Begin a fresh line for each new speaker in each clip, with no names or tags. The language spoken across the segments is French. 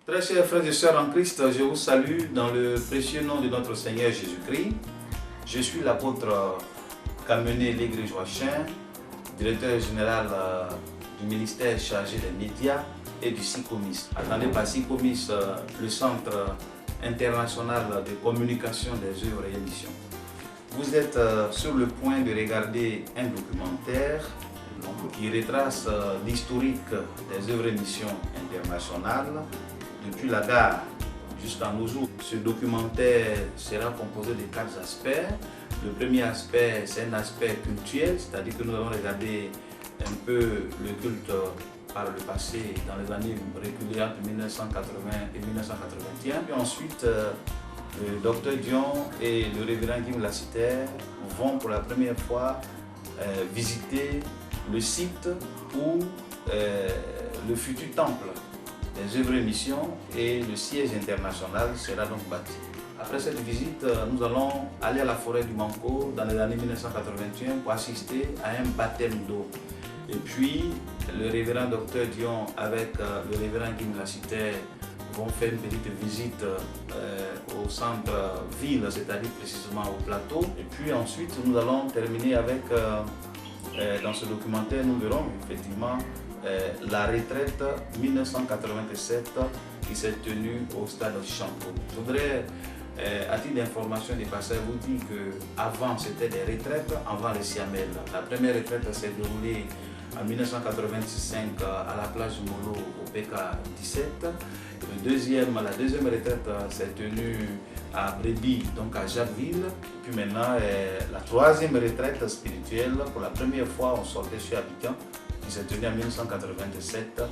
Très chers frères et sœurs en Christ, je vous salue dans le précieux nom de notre Seigneur Jésus-Christ. Je suis l'apôtre Kamené Légré-Joachim, directeur général du ministère chargé des médias et du SICOMIS. Attendez par SICOMIS, le Centre international de communication des œuvres et émissions. Vous êtes sur le point de regarder un documentaire qui retrace l'historique des œuvres et émissions internationales depuis la gare jusqu'à nos jours. Ce documentaire sera composé de 4 aspects. Le premier aspect, c'est un aspect cultuel, c'est-à-dire que nous allons regarder un peu le culte par le passé dans les années reculées entre 1980 et 1981. Puis ensuite, le docteur Dion et le révérend Guim Lassiter vont pour la première fois visiter le site où le futur temple des œuvres et missions et le siège international sera donc bâti. Après cette visite, nous allons aller à la forêt du Manco dans les années 1981 pour assister à un baptême d'eau. Et puis, le révérend docteur Dion avec le révérend Guim Lassiter vont faire une petite visite au centre-ville, c'est-à-dire précisément au plateau. Et puis ensuite, nous allons terminer avec, dans ce documentaire, nous verrons effectivement la retraite 1987 qui s'est tenue au stade Champeau. Je voudrais, à titre d'information des passagers, vous dire qu'avant c'était des retraites, avant les Siamel. La première retraite s'est déroulée en 1985 à la plage du Molo au PK 17. La deuxième retraite s'est tenue à Bréby, donc à Jacquesville. Puis maintenant, la troisième retraite spirituelle, pour la première fois, on sortait sur Abidjan, qui s'est tenue en 1987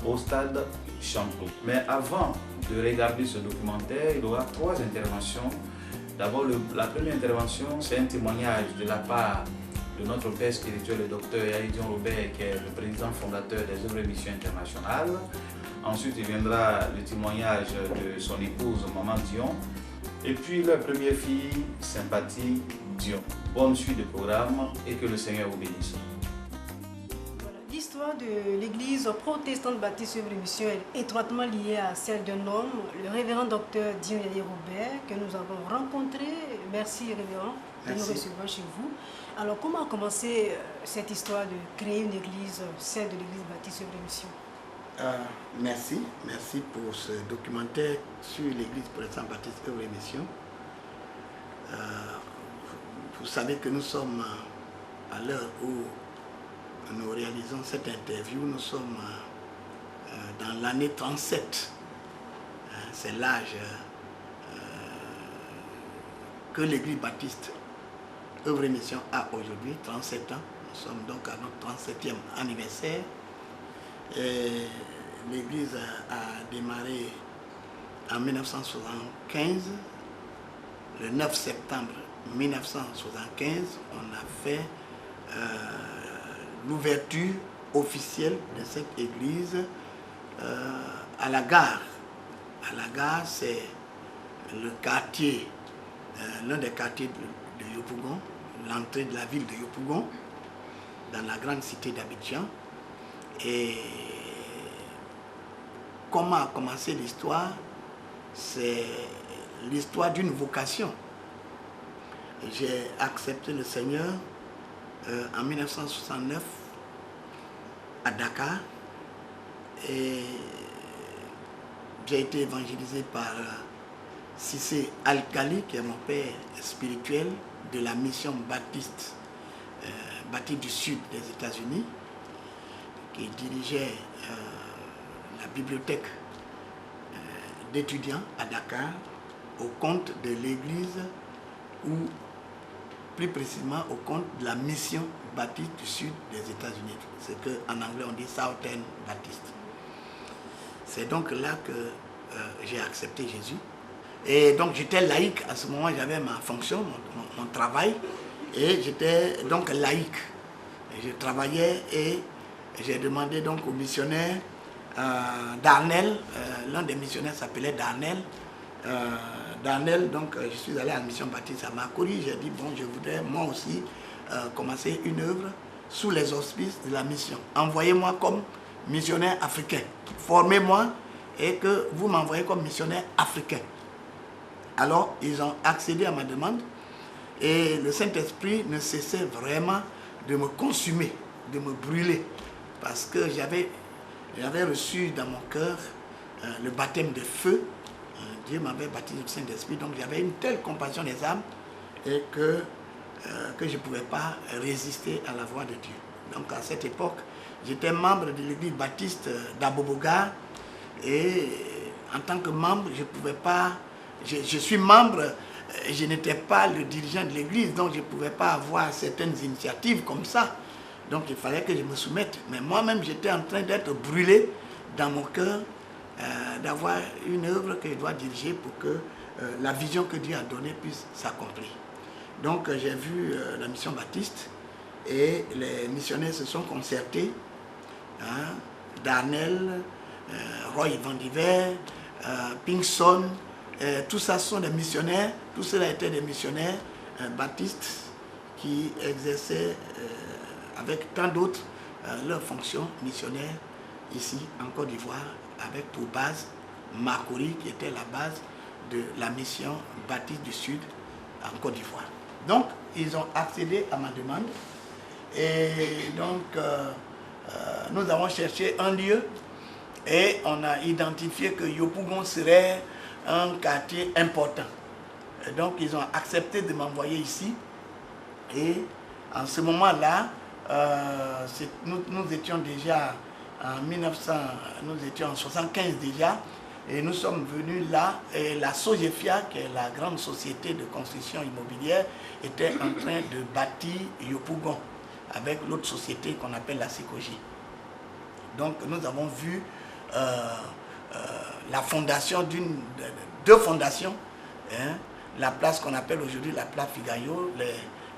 au stade Champeau. Mais avant de regarder ce documentaire, il y aura 3 interventions. D'abord, la première intervention, c'est un témoignage de la part de notre père spirituel, le docteur Yahidion Robert, qui est le président fondateur des œuvres et missions internationales. Ensuite, il viendra le témoignage de son épouse, Maman Dion. Et puis, leur première fille, Sympathie Dion. Bonne suite de programme et que le Seigneur vous bénisse.
L'histoire de l'église protestante baptiste œuvres et missions est étroitement liée à celle d'un homme, le révérend docteur Dion Robert, que nous avons rencontré. Merci révérend de nous recevoir chez vous. Alors, comment a commencé cette histoire de créer une église, celle de l'église baptiste œuvres et missions?
Merci pour ce documentaire sur l'église protestante baptiste œuvres et missions. Vous savez que nous sommes à l'heure où nous réalisons cette interview, nous sommes dans l'année 37. C'est l'âge que l'église baptiste œuvres et missions a aujourd'hui, 37 ans. Nous sommes donc à notre 37e anniversaire. L'église a démarré en 1975. Le 9 septembre 1975, on a fait l'ouverture officielle de cette église à la gare. À la gare, c'est le quartier, l'un des quartiers de Yopougon, l'entrée de la ville de Yopougon, dans la grande cité d'Abidjan. Et comment a commencé l'histoire? C'est l'histoire d'une vocation. J'ai accepté le Seigneur en 1969 à Dakar et j'ai été évangélisé par Cissé Al-Khali, qui est mon père spirituel de la mission baptiste du Sud des États-Unis, qui dirigeait la bibliothèque d'étudiants à Dakar au compte de l'église ou plus précisément au compte de la mission baptiste du Sud des États-Unis. C'est qu'en anglais on dit Southern Baptist. C'est donc là que j'ai accepté Jésus. Et donc j'étais laïque à ce moment, j'avais ma fonction, mon travail, et j'étais donc laïque. Et je travaillais et j'ai demandé donc au missionnaire Darnell, l'un des missionnaires s'appelait Darnell. Darnell, donc je suis allé à la mission baptiste à Makori, j'ai dit bon, je voudrais moi aussi commencer une œuvre sous les auspices de la mission. Envoyez-moi comme missionnaire africain, formez-moi et que vous m'envoyez comme missionnaire africain. Alors, ils ont accédé à ma demande et le Saint-Esprit ne cessait vraiment de me consumer, de me brûler, parce que j'avais reçu dans mon cœur le baptême de feu. Dieu m'avait baptisé du Saint-Esprit, donc j'avais une telle compassion des âmes et que je ne pouvais pas résister à la voix de Dieu. Donc à cette époque, j'étais membre de l'église baptiste d'Aboboga et en tant que membre, je pouvais pas, je suis membre, je n'étais pas le dirigeant de l'église, donc je ne pouvais pas avoir certaines initiatives comme ça. Donc il fallait que je me soumette. Mais moi-même, j'étais en train d'être brûlé dans mon cœur, d'avoir une œuvre que je dois diriger pour que la vision que Dieu a donnée puisse s'accomplir. Donc j'ai vu la mission baptiste et les missionnaires se sont concertés. Darnell, Roy Van Diver, Pinkson, tout ça sont des missionnaires, tout cela étaient des missionnaires baptistes qui exerçaient avec tant d'autres leurs fonctions missionnaires ici en Côte d'Ivoire, avec pour base Makori qui était la base de la mission baptiste du Sud en Côte d'Ivoire. Donc ils ont accédé à ma demande et donc nous avons cherché un lieu et on a identifié que Yopougon serait un quartier important. Et donc ils ont accepté de m'envoyer ici et en ce moment-là, nous étions déjà en 1900, nous étions en 1975 déjà et nous sommes venus là et la Sogefia, qui est la grande société de construction immobilière, était en train de bâtir Yopougon avec l'autre société qu'on appelle la Sikoji. Donc nous avons vu la fondation deux fondations, hein, la place qu'on appelle aujourd'hui la place Figayo,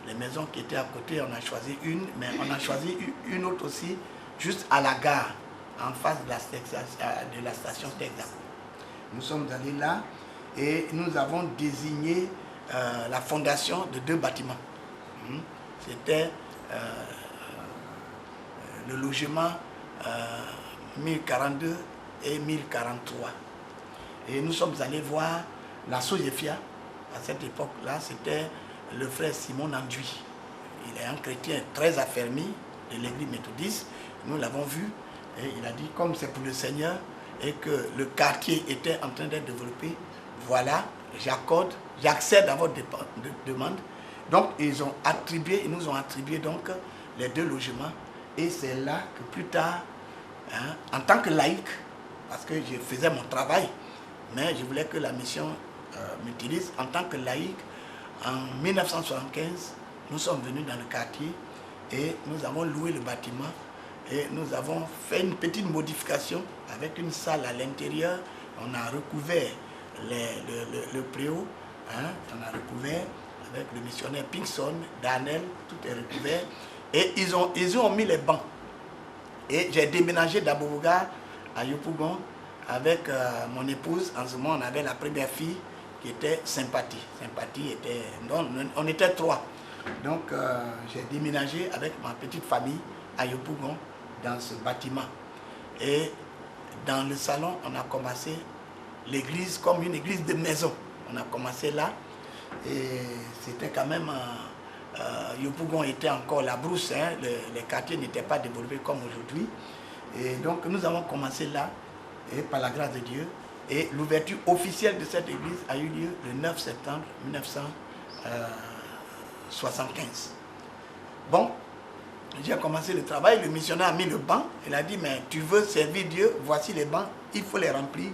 les maisons qui étaient à côté, on a choisi une, mais on a choisi une autre aussi, juste à la gare, en face de la station Texaco. Nous sommes allés là et nous avons désigné la fondation de deux bâtiments. C'était le logement 1042 et 1043. Et nous sommes allés voir la Sogefia. À cette époque-là, c'était le frère Simon Nanduy. Il est un chrétien très affermi de l'église méthodiste. Nous l'avons vu et il a dit, comme c'est pour le Seigneur et que le quartier était en train d'être développé, voilà, j'accède à votre demande. Donc ils nous ont attribué donc les deux logements et c'est là que plus tard, hein, en tant que laïc, parce que je faisais mon travail, mais je voulais que la mission m'utilise en tant que laïc. En 1975, nous sommes venus dans le quartier et nous avons loué le bâtiment et nous avons fait une petite modification avec une salle à l'intérieur. On a recouvert le préau, hein, on a recouvert avec le missionnaire Pinkson, Daniel, tout est recouvert. Et ils ont mis les bancs. Et j'ai déménagé d'Aboboga à Yopougon avec mon épouse. En ce moment, on avait la première fille qui était Sympathie. Sympathie était... on était trois. Donc, j'ai déménagé avec ma petite famille à Yopougon dans ce bâtiment. Et dans le salon, on a commencé l'église comme une église de maison. On a commencé là. Et c'était quand même... Yopougon était encore la brousse, hein, les quartiers n'étaient pas développés comme aujourd'hui. Et donc nous avons commencé là, et par la grâce de Dieu, et l'ouverture officielle de cette église a eu lieu le 9 septembre 1975. Bon, j'ai commencé le travail, le missionnaire a mis le banc, il a dit, mais tu veux servir Dieu, voici les bancs, il faut les remplir.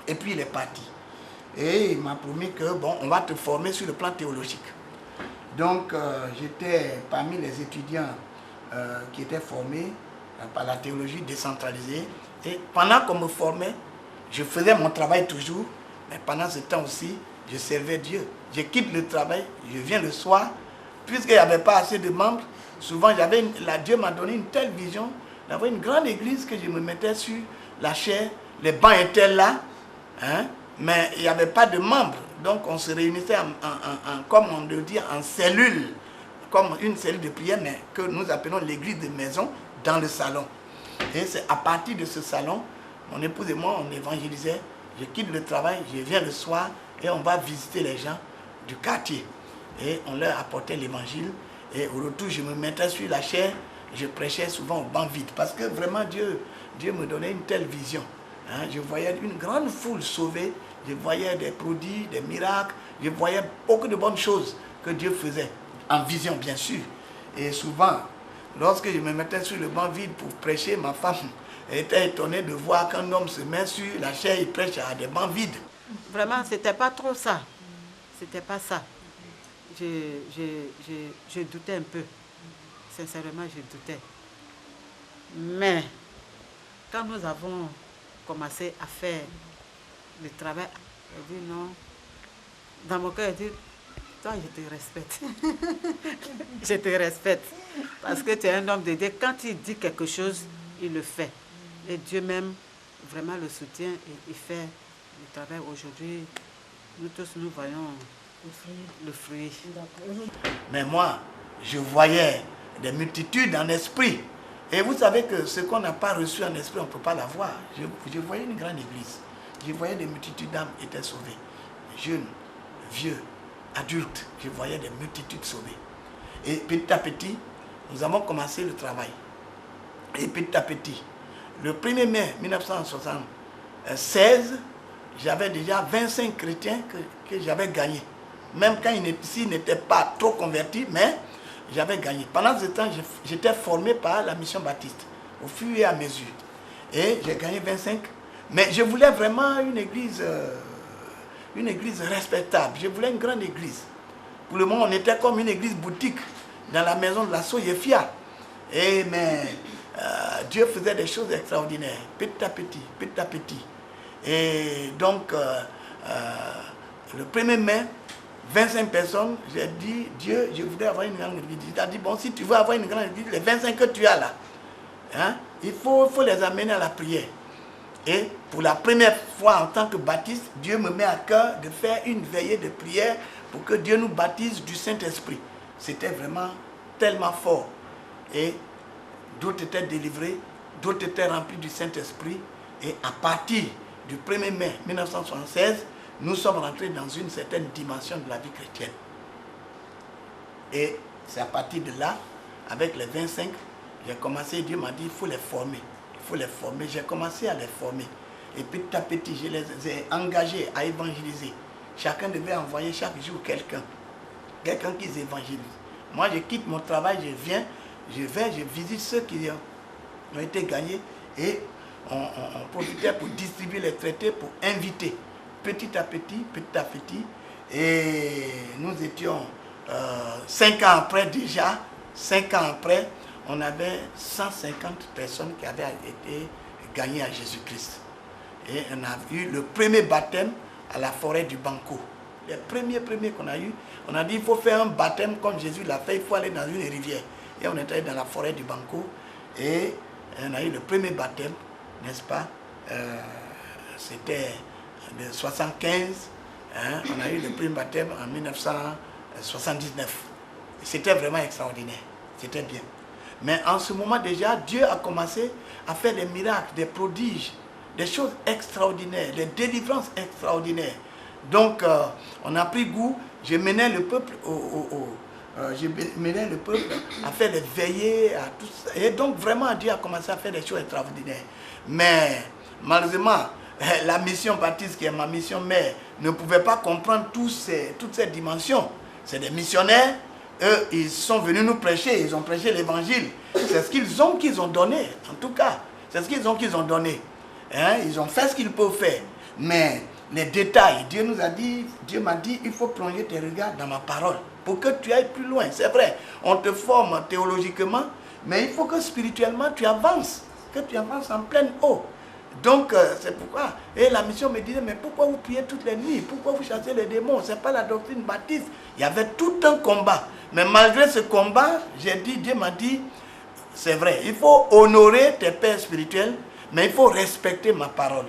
Et puis il est parti. Et il m'a promis que, bon, on va te former sur le plan théologique. Donc, j'étais parmi les étudiants qui étaient formés par la théologie décentralisée. Et pendant qu'on me formait, je faisais mon travail toujours, mais pendant ce temps aussi, je servais Dieu. Je quitte le travail, je viens le soir, puisqu'il n'y avait pas assez de membres. Souvent, Dieu m'a donné une telle vision d'avoir une grande église que je me mettais sur la chaire. Les bancs étaient là, hein, mais il n'y avait pas de membres. Donc on se réunissait comme on le dit, en cellule, comme une cellule de prière, mais que nous appelons l'église de maison, dans le salon. Et c'est à partir de ce salon, mon épouse et moi, on évangélisait. Je quitte le travail, je viens le soir et on va visiter les gens du quartier. Et on leur apportait l'évangile. Et au retour, je me mettais sur la chaire. Je prêchais souvent au banc vide. Parce que vraiment, Dieu me donnait une telle vision. Hein, je voyais une grande foule sauvée. Je voyais des prodiges, des miracles. Je voyais beaucoup de bonnes choses que Dieu faisait. En vision, bien sûr. Et souvent, lorsque je me mettais sur le banc vide pour prêcher, ma femme était étonnée de voir qu'un homme se met sur la chaire et prêche à des bancs vides.
Vraiment, c'était pas trop ça. C'était pas ça. Je doutais un peu. Sincèrement, je doutais. Mais quand nous avons commencé à faire le travail, j'ai dit non. Dans mon cœur, j'ai dit, toi, je te respecte. Je te respecte. Parce que tu es un homme de Dieu. Quand il dit quelque chose, il le fait. Et Dieu même, vraiment le soutient et il fait le travail. Aujourd'hui, nous tous, nous voyons le fruit.
Mais moi, je voyais des multitudes en esprit. Et vous savez que ce qu'on n'a pas reçu en esprit, on ne peut pas l'avoir. Je voyais une grande église. Je voyais des multitudes d'âmes étaient sauvées. Jeunes, vieux, adultes. Je voyais des multitudes sauvées. Et petit à petit, nous avons commencé le travail. Et petit à petit, le 1er mai 1976, j'avais déjà 25 chrétiens que j'avais gagnés. Même quand ils n'étaient pas trop convertis, mais j'avais gagné. Pendant ce temps, j'étais formé par la mission baptiste, au fur et à mesure. Et j'ai gagné 25. Mais je voulais vraiment une église respectable. Je voulais une grande église. Pour le moment, on était comme une église boutique dans la maison de la Soyefia. Mais Dieu faisait des choses extraordinaires, petit à petit, petit à petit. Et donc, le 1er mai, 25 personnes, j'ai dit, Dieu, je voudrais avoir une grande église. Il a dit, bon, si tu veux avoir une grande église, les 25 que tu as là, hein, il faut les amener à la prière. Et pour la première fois en tant que baptiste, Dieu me met à cœur de faire une veillée de prière pour que Dieu nous baptise du Saint-Esprit. C'était vraiment tellement fort. Et d'autres étaient délivrés, d'autres étaient remplis du Saint-Esprit. Et à partir du 1er mai 1976, nous sommes rentrés dans une certaine dimension de la vie chrétienne. Et c'est à partir de là, avec les 25, j'ai commencé, Dieu m'a dit, il faut les former. Il faut les former. J'ai commencé à les former. Et petit à petit, je les ai engagés à évangéliser. Chacun devait envoyer chaque jour quelqu'un qui évangélise. Moi, je quitte mon travail, je viens, je visite ceux qui ont été gagnés et on profitait pour distribuer les traités, pour inviter. Petit à petit, et nous étions 5 ans après déjà, 5 ans après, on avait 150 personnes qui avaient été gagnées à Jésus-Christ. Et on a eu le premier baptême à la forêt du Banco. Les premiers qu'on a eu, on a dit il faut faire un baptême comme Jésus l'a fait, il faut aller dans une rivière. Et on était dans la forêt du Banco et on a eu le premier baptême, n'est-ce pas? C'était de 75, hein, on a eu le premier baptême en 1979. C'était vraiment extraordinaire, c'était bien. Mais en ce moment déjà, Dieu a commencé à faire des miracles, des prodiges, des choses extraordinaires, des délivrances extraordinaires. Donc, on a pris goût, je menais le peuple à faire des veillées, à tout ça. Et donc, vraiment, Dieu a commencé à faire des choses extraordinaires. Mais, malheureusement, la mission baptiste, qui est ma mission mère, ne pouvait pas comprendre toutes ces dimensions. C'est des missionnaires, eux, ils sont venus nous prêcher, ils ont prêché l'évangile. C'est ce qu'ils ont donné, en tout cas. C'est ce qu'ils ont donné. Hein? Ils ont fait ce qu'ils peuvent faire. Mais les détails, Dieu m'a dit, il faut plonger tes regards dans ma parole pour que tu ailles plus loin. C'est vrai, on te forme théologiquement, mais il faut que spirituellement tu avances, que tu avances en pleine eau. Donc, c'est pourquoi. Et la mission me disait, mais pourquoi vous priez toutes les nuits? Pourquoi vous chassez les démons? Ce n'est pas la doctrine baptiste. Il y avait tout un combat. Mais malgré ce combat, Dieu m'a dit, c'est vrai, il faut honorer tes pères spirituels, mais il faut respecter ma parole.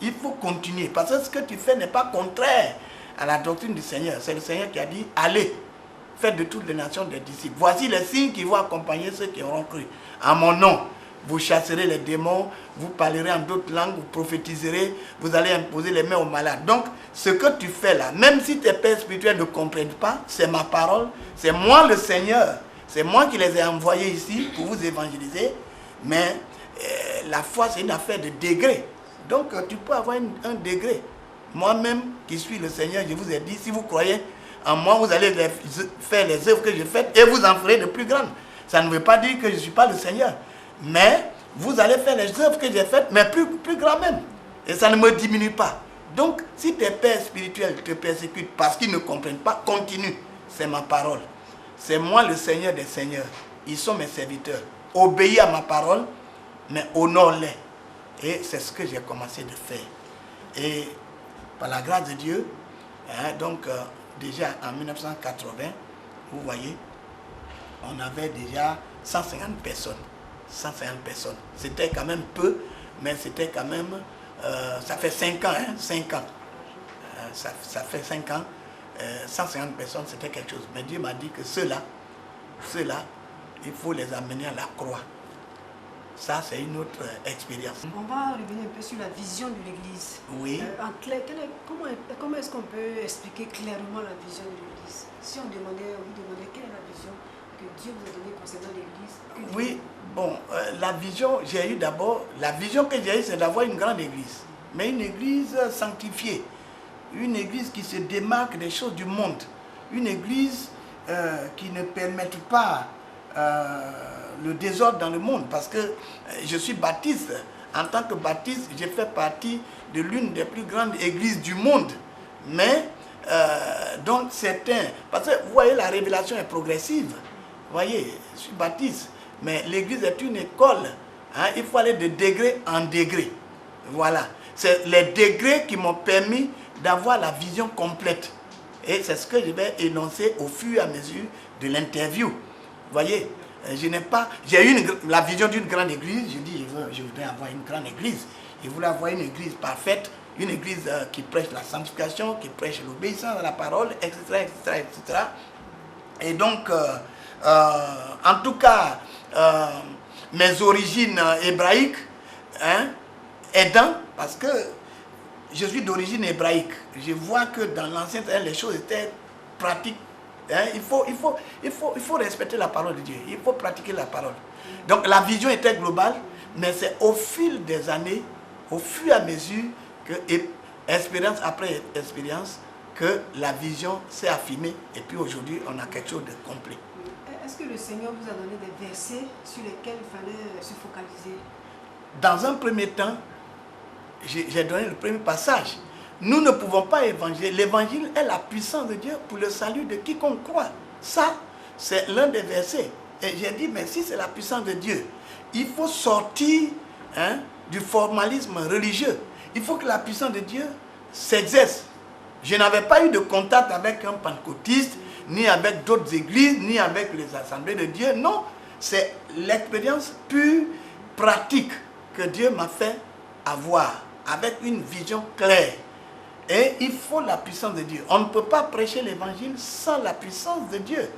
Il faut continuer. Parce que ce que tu fais n'est pas contraire à la doctrine du Seigneur. C'est le Seigneur qui a dit, allez, faites de toutes les nations des disciples. Voici les signes qui vont accompagner ceux qui auront cru. À mon nom. vous chasserez les démons, vous parlerez en d'autres langues, vous prophétiserez, vous allez imposer les mains aux malades. Donc, ce que tu fais là, même si tes pères spirituels ne comprennent pas, c'est ma parole, c'est moi le Seigneur, c'est moi qui les ai envoyés ici pour vous évangéliser, mais la foi, c'est une affaire de degré. Donc, tu peux avoir un degré. Moi-même, qui suis le Seigneur, je vous ai dit, si vous croyez en moi, vous allez faire les œuvres que je fais et vous en ferez de plus grandes. Ça ne veut pas dire que je ne suis pas le Seigneur. Mais vous allez faire les œuvres que j'ai faites, mais plus grandes même. Et ça ne me diminue pas. Donc, si tes pères spirituels te persécutent parce qu'ils ne comprennent pas, continue. C'est ma parole. C'est moi le Seigneur des Seigneurs. Ils sont mes serviteurs. Obéis à ma parole, mais honore-les. Et c'est ce que j'ai commencé de faire. Et par la grâce de Dieu, donc déjà en 1980, vous voyez, on avait déjà 150 personnes. 150 personnes. C'était quand même peu, mais c'était quand même... ça fait 5 ans, 5 ans. Ça fait 5 ans. 150 personnes, c'était quelque chose. Mais Dieu m'a dit que ceux-là, il faut les amener à la croix. Ça, c'est une autre expérience.
On va revenir un peu sur la vision de l'Église.
Oui.
En clair, comment est-ce qu'on peut expliquer clairement la vision de l'Église? Si on vous demandait quelle est la vision que Dieu vous a donnée concernant l'Église?
Oui, bon, la vision, j'ai eu d'abord, la vision que j'ai eue, c'est d'avoir une grande Église. Mais une Église sanctifiée. Une Église qui se démarque des choses du monde. Une Église qui ne permette pas le désordre dans le monde, parce que je suis baptiste. En tant que baptiste, j'ai fait partie de l'une des plus grandes églises du monde. Mais, donc certains, parce que vous voyez, la révélation est progressive. Vous voyez, je suis baptiste, mais l'église est une école. Il faut aller de degré en degré. Voilà. C'est les degrés qui m'ont permis d'avoir la vision complète. Et c'est ce que je vais énoncer au fur et à mesure de l'interview. Vous voyez, je n'ai pas... J'ai eu la vision d'une grande église. Je dis, je voudrais avoir une grande église. Je voulais avoir une église parfaite, une église qui prêche la sanctification, qui prêche l'obéissance à la parole, etc., etc., etc. Et donc, en tout cas, mes origines hébraïques, aidant, parce que je suis d'origine hébraïque. Je vois que dans l'Ancien Testament, les choses étaient pratiques. Il faut respecter la parole de Dieu. Il faut pratiquer la parole. Donc la vision était globale, mais c'est au fil des années, au fur et à mesure que, expérience après expérience, que la vision s'est affinée. Et puis aujourd'hui, on a quelque chose de complet.
Est-ce que le Seigneur vous a donné des versets sur lesquels il fallait se focaliser?
Dans un premier temps, j'ai donné le premier passage. Nous ne pouvons pas évangéliser. L'évangile est la puissance de Dieu pour le salut de quiconque croit. Ça, c'est l'un des versets. Et j'ai dit, mais si c'est la puissance de Dieu, il faut sortir du formalisme religieux. Il faut que la puissance de Dieu s'exerce. Je n'avais pas eu de contact avec un pentecôtiste, ni avec d'autres églises, ni avec les assemblées de Dieu. Non, c'est l'expérience pure, pratique que Dieu m'a fait avoir, avec une vision claire. Et il faut la puissance de Dieu. On ne peut pas prêcher l'évangile sans la puissance de Dieu.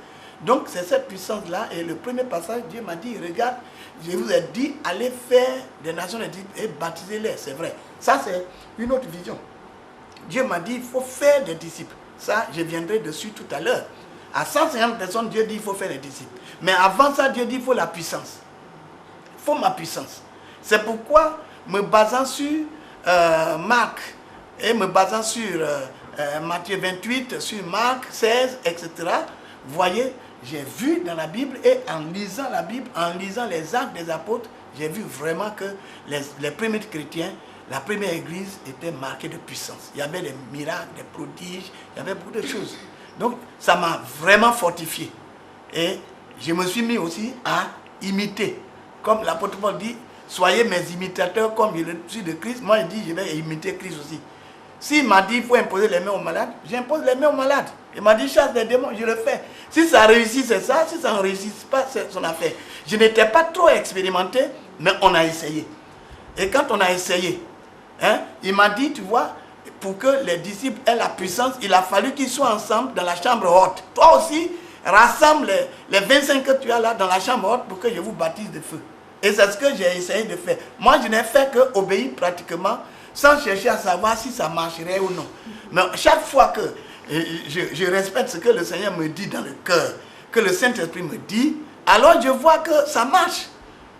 Donc c'est cette puissance-là. Et le premier passage, Dieu m'a dit, regarde, je vous ai dit, allez faire des nations et baptisez-les. C'est vrai. Ça, c'est une autre vision. Dieu m'a dit, il faut faire des disciples. Ça, je viendrai dessus tout à l'heure. À 150 personnes, Dieu dit, il faut faire des disciples. Mais avant ça, Dieu dit, il faut la puissance. Il faut ma puissance. C'est pourquoi, me basant sur Marc, et me basant sur Matthieu 28, sur Marc 16, etc., vous voyez, j'ai vu dans la Bible, et en lisant la Bible, en lisant les actes des apôtres, j'ai vu vraiment que les premiers chrétiens, la première église était marquée de puissance. Il y avait des miracles, des prodiges, il y avait beaucoup de choses. Donc, ça m'a vraiment fortifié. Et je me suis mis aussi à imiter. Comme l'apôtre Paul dit, soyez mes imitateurs comme je suis de Christ. Moi, je dis, je vais imiter Christ aussi. S'il m'a dit, il faut imposer les mains aux malades, j'impose les mains aux malades. Il m'a dit, chasse les démons, je le fais. Si ça réussit, c'est ça. Si ça ne réussit pas, c'est son affaire. Je n'étais pas trop expérimenté, mais on a essayé. Et quand on a essayé, il m'a dit, tu vois, pour que les disciples aient la puissance, il a fallu qu'ils soient ensemble dans la chambre haute. Toi aussi, rassemble les 25 que tu as là dans la chambre haute pour que je vous baptise de feu. Et c'est ce que j'ai essayé de faire. Moi, je n'ai fait qu'obéir pratiquement sans chercher à savoir si ça marcherait ou non. Mais chaque fois que je respecte ce que le Seigneur me dit dans le cœur, que le Saint-Esprit me dit, alors je vois que ça marche.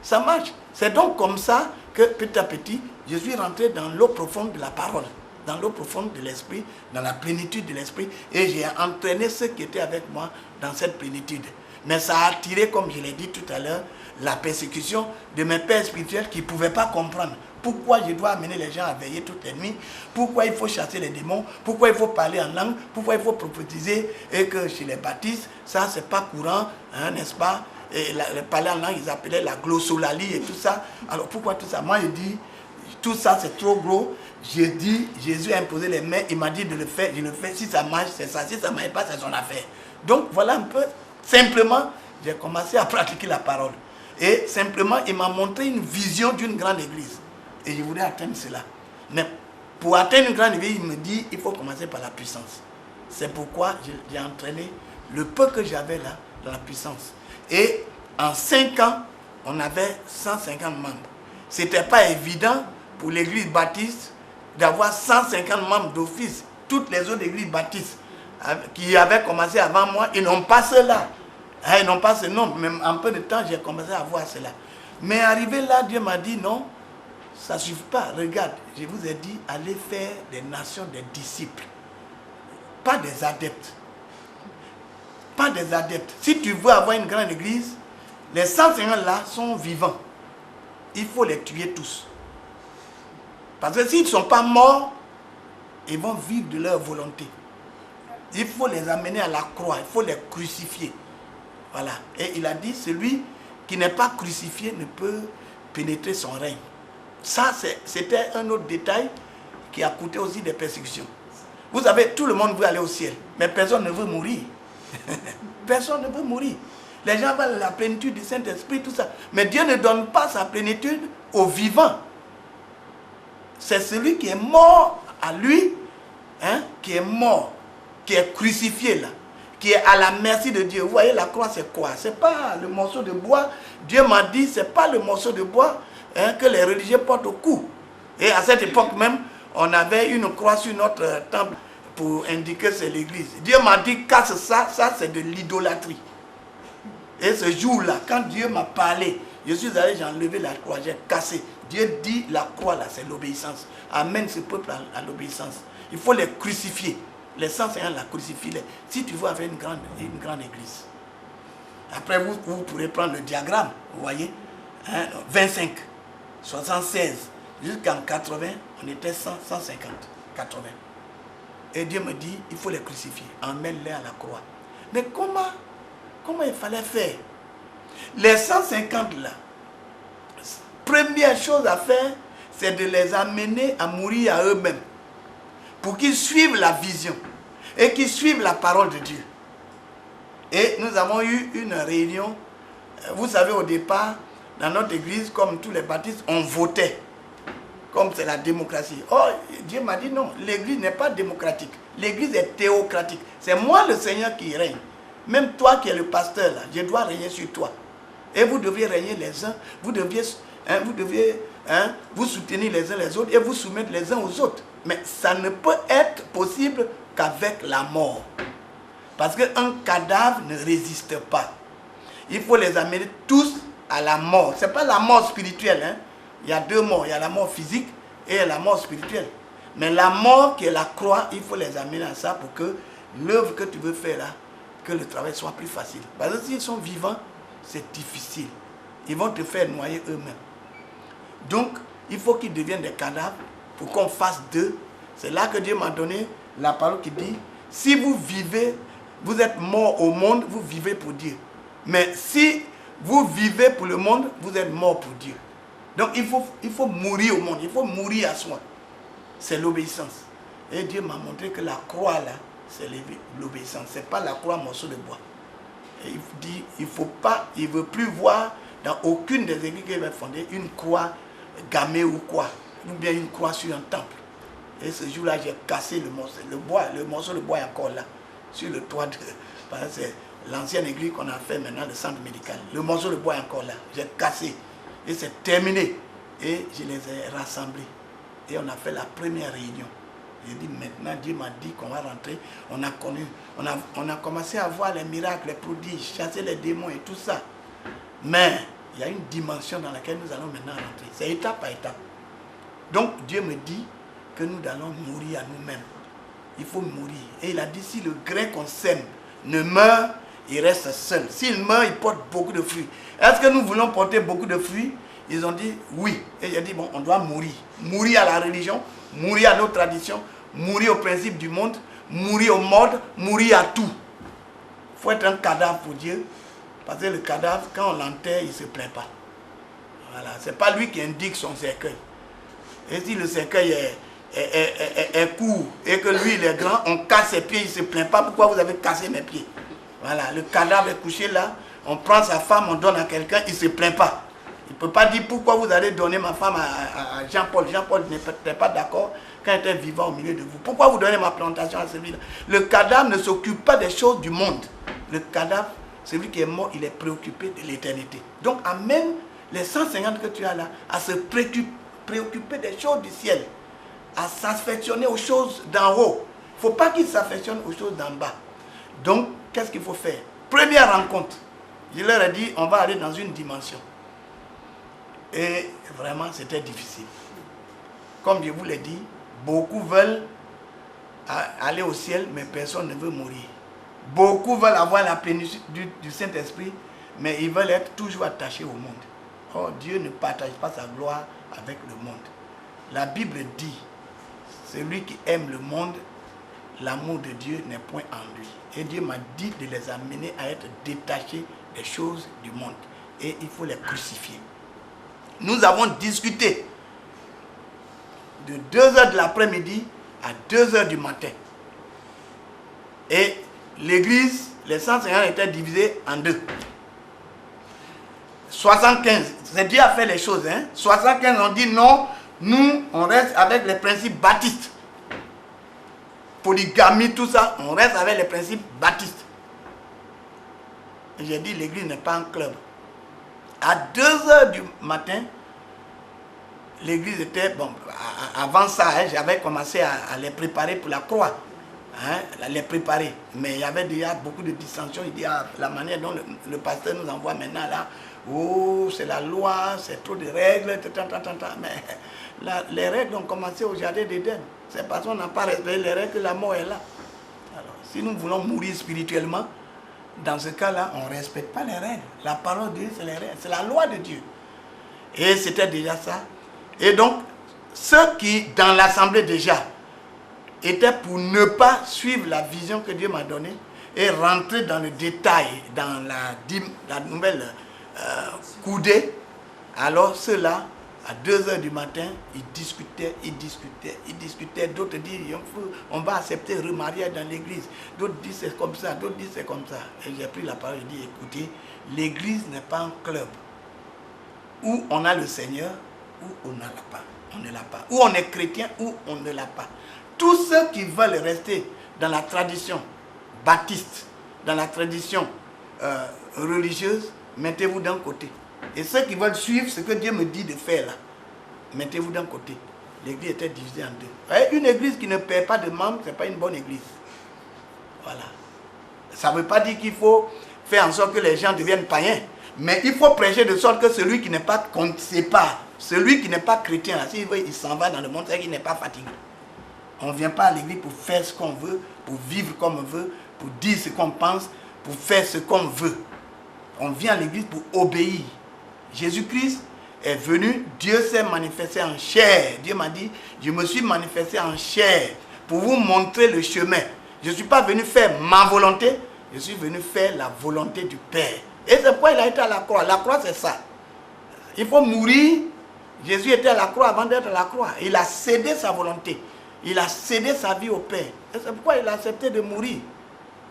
Ça marche. C'est donc comme ça que petit à petit, je suis rentré dans l'eau profonde de la parole, dans l'eau profonde de l'esprit, dans la plénitude de l'esprit, et j'ai entraîné ceux qui étaient avec moi dans cette plénitude. Mais ça a attiré, comme je l'ai dit tout à l'heure, la persécution de mes pères spirituels qui ne pouvaient pas comprendre pourquoi je dois amener les gens à veiller toutes les nuits, pourquoi il faut chasser les démons, pourquoi il faut parler en langue, pourquoi il faut prophétiser, et que chez les baptistes, ça c'est pas courant, hein, n'est-ce pas? Et parler en langue, ils appelaient la glossolalie et tout ça. Alors pourquoi tout ça? Moi je dis, tout ça c'est trop gros. J'ai dit, Jésus a imposé les mains, il m'a dit de le faire, je le fais. Si ça marche, c'est ça. Si ça ne marche pas, c'est son affaire. Donc voilà un peu, simplement, j'ai commencé à pratiquer la parole. Et simplement, il m'a montré une vision d'une grande église. Et je voulais atteindre cela. Mais pour atteindre une grande église, il me dit, il faut commencer par la puissance. C'est pourquoi j'ai entraîné le peu que j'avais là, dans la puissance. Et en 5 ans, on avait 150 membres. Ce n'était pas évident pour l'église baptiste d'avoir 150 membres d'office. Toutes les autres églises baptistes qui avaient commencé avant moi, ils n'ont pas cela. Ils n'ont pas ce nombre. Même en peu de temps, j'ai commencé à voir cela. Mais arrivé là, Dieu m'a dit non, ça ne suffit pas. Regarde, je vous ai dit, allez faire des nations des disciples. Pas des adeptes. Pas des adeptes. Si tu veux avoir une grande église, les 150 là sont vivants. Il faut les tuer tous. Parce que s'ils ne sont pas morts, ils vont vivre de leur volonté. Il faut les amener à la croix, il faut les crucifier. Voilà. Et il a dit, celui qui n'est pas crucifié ne peut pénétrer son règne. Ça, c'était un autre détail qui a coûté aussi des persécutions. Vous savez, tout le monde veut aller au ciel, mais personne ne veut mourir. Personne ne veut mourir. Les gens veulent la plénitude du Saint-Esprit, tout ça. Mais Dieu ne donne pas sa plénitude aux vivants. C'est celui qui est mort à lui, hein, qui est mort, qui est crucifié là, qui est à la merci de Dieu. Vous voyez, la croix, c'est quoi? C'est pas le morceau de bois. Dieu m'a dit, c'est pas le morceau de bois, hein, que les religieux portent au cou. Et à cette époque même, on avait une croix sur notre temple pour indiquer que c'est l'église. Dieu m'a dit, casse ça, ça c'est de l'idolâtrie. Et ce jour-là, quand Dieu m'a parlé, je suis allé, j'ai enlevé la croix, j'ai cassé. Dieu dit, la croix là, c'est l'obéissance. Amène ce peuple à l'obéissance. Il faut les crucifier. Les 150 la crucifient. Si tu veux avoir une grande église. Après, vous pourrez prendre le diagramme, vous voyez, hein, 25, 76, jusqu'en 80, on était 150, 80. Et Dieu me dit, il faut les crucifier, emmène-les à la croix. Mais comment il fallait faire? Les 150 là, première chose à faire, c'est de les amener à mourir à eux-mêmes. Pour qu'ils suivent la vision et qu'ils suivent la parole de Dieu. Et nous avons eu une réunion. Vous savez, au départ, dans notre église, comme tous les baptistes, on votait. Comme c'est la démocratie. Oh, Dieu m'a dit non, l'église n'est pas démocratique. L'église est théocratique. C'est moi le Seigneur qui règne. Même toi qui es le pasteur, là, je dois régner sur toi. Et vous deviez régner les uns. Vous deviez vous soutenir les uns les autres et vous soumettre les uns aux autres. Mais ça ne peut être possible qu'avec la mort. Parce qu'un cadavre ne résiste pas. Il faut les amener tous à la mort. Ce n'est pas la mort spirituelle. Hein? Il y a deux morts. Il y a la mort physique et la mort spirituelle. Mais la mort qui est la croix, il faut les amener à ça pour que l'œuvre que tu veux faire là, que le travail soit plus facile. Parce que s'ils sont vivants, c'est difficile. Ils vont te faire noyer eux-mêmes. Donc, il faut qu'ils deviennent des cadavres pour qu'on fasse d'eux. C'est là que Dieu m'a donné la parole qui dit, si vous vivez, vous êtes mort au monde, vous vivez pour Dieu. Mais si vous vivez pour le monde, vous êtes mort pour Dieu. Donc il faut mourir au monde, il faut mourir à soi. C'est l'obéissance. Et Dieu m'a montré que la croix là, c'est l'obéissance. Ce n'est pas la croix morceau de bois. Et il dit, il ne veut plus voir dans aucune des églises qu'il va fonder une croix gammée ou quoi, ou bien une croix sur un temple. Et ce jour-là, j'ai cassé le morceau. Le morceau de bois est encore là, sur le toit de... C'est l'ancienne église qu'on a fait maintenant, le centre médical. Le morceau de bois est encore là. J'ai cassé. Et c'est terminé. Et je les ai rassemblés. Et on a fait la première réunion. J'ai dit, maintenant, Dieu m'a dit qu'on va rentrer. On a commencé à voir les miracles, les prodiges, chasser les démons et tout ça. Mais il y a une dimension dans laquelle nous allons maintenant rentrer. C'est étape par étape. Donc, Dieu me dit que nous allons mourir à nous-mêmes. Il faut mourir. Et il a dit, si le grain qu'on sème ne meurt, il reste seul. S'il meurt, il porte beaucoup de fruits. Est-ce que nous voulons porter beaucoup de fruits? Ils ont dit oui. Et il a dit, bon, on doit mourir. Mourir à la religion, mourir à nos traditions, mourir au principe du monde, mourir au mode, mourir à tout. Il faut être un cadavre pour Dieu. Parce que le cadavre, quand on l'enterre, il ne se plaint pas. Voilà. Ce n'est pas lui qui indique son cercueil. Et si le cercueil est court et que lui, il est grand, on casse ses pieds, il ne se plaint pas. Pourquoi vous avez cassé mes pieds? Voilà. Le cadavre est couché là. On prend sa femme, on donne à quelqu'un, il ne se plaint pas. Il ne peut pas dire pourquoi vous allez donner ma femme à Jean-Paul. Jean-Paul n'était pas d'accord quand il était vivant au milieu de vous. Pourquoi vous donnez ma plantation à celui-là? Le cadavre ne s'occupe pas des choses du monde. Le cadavre, celui qui est mort, il est préoccupé de l'éternité. Donc amène les 150 que tu as là à se préoccuper des choses du ciel, à s'affectionner aux choses d'en haut. Il ne faut pas qu'il s'affectionne aux choses d'en bas. Donc, qu'est-ce qu'il faut faire? Première rencontre. Je leur ai dit, on va aller dans une dimension. Et vraiment, c'était difficile. Comme je vous l'ai dit, beaucoup veulent aller au ciel, mais personne ne veut mourir. Beaucoup veulent avoir la plénitude du Saint-Esprit, mais ils veulent être toujours attachés au monde. Or, Dieu ne partage pas sa gloire avec le monde. La Bible dit, celui qui aime le monde, l'amour de Dieu n'est point en lui. Et Dieu m'a dit de les amener à être détachés des choses du monde. Et il faut les crucifier. Nous avons discuté de 2h de l'après-midi à 2h du matin. Et l'église, les 150 étaient divisés en deux. 75, c'est Dieu a fait les choses. 75 ont dit non, nous on reste avec les principes baptistes. Polygamie, tout ça, on reste avec les principes baptistes. Et j'ai dit l'église n'est pas un club. À 2h du matin, l'église était, bon, avant ça, j'avais commencé à les préparer pour la croix. À les préparer. Mais il y avait déjà beaucoup de dissensions. Il dit, la manière dont le pasteur nous envoie maintenant là, oh, c'est la loi, c'est trop de règles, mais les règles ont commencé au jardin d'Éden. C'est parce qu'on n'a pas respecté les règles que la mort est là. Alors, si nous voulons mourir spirituellement, dans ce cas-là, on ne respecte pas les règles. La parole de Dieu, c'est les règles, c'est la loi de Dieu. Et c'était déjà ça. Et donc, ceux qui, dans l'assemblée déjà, étaient pour ne pas suivre la vision que Dieu m'a donnée et rentrer dans le détail, dans la nouvelle coudée, alors ceux-là, à 2h du matin, ils discutaient. D'autres disent, on va accepter remariage dans l'église. D'autres disent c'est comme ça, d'autres disent c'est comme ça. Et j'ai pris la parole et dit, écoutez, l'église n'est pas un club où on a le Seigneur, où on ne l'a pas. On ne l'a pas. Où on est chrétien, où on ne l'a pas. Tous ceux qui veulent rester dans la tradition baptiste, dans la tradition religieuse, mettez-vous d'un côté. Et ceux qui veulent suivre ce que Dieu me dit de faire là, mettez-vous d'un côté. L'église était divisée en deux. Vous voyez, une église qui ne paie pas de membres, ce n'est pas une bonne église. Voilà. Ça ne veut pas dire qu'il faut faire en sorte que les gens deviennent païens. Mais il faut prêcher de sorte que celui qui n'est pas, qu'on ne sait pas, celui qui n'est pas chrétien, s'il veut, il s'en va dans le monde, c'est qu'il n'est pas fatigué. On ne vient pas à l'église pour faire ce qu'on veut, pour vivre comme on veut, pour dire ce qu'on pense, pour faire ce qu'on veut. On vient à l'église pour obéir. Jésus-Christ est venu, Dieu s'est manifesté en chair. Dieu m'a dit, je me suis manifesté en chair pour vous montrer le chemin. Je ne suis pas venu faire ma volonté, je suis venu faire la volonté du Père. Et c'est pourquoi il a été à la croix. La croix, c'est ça. Il faut mourir. Jésus était à la croix avant d'être à la croix. Il a cédé sa volonté. Il a cédé sa vie au Père. Et c'est pourquoi il a accepté de mourir.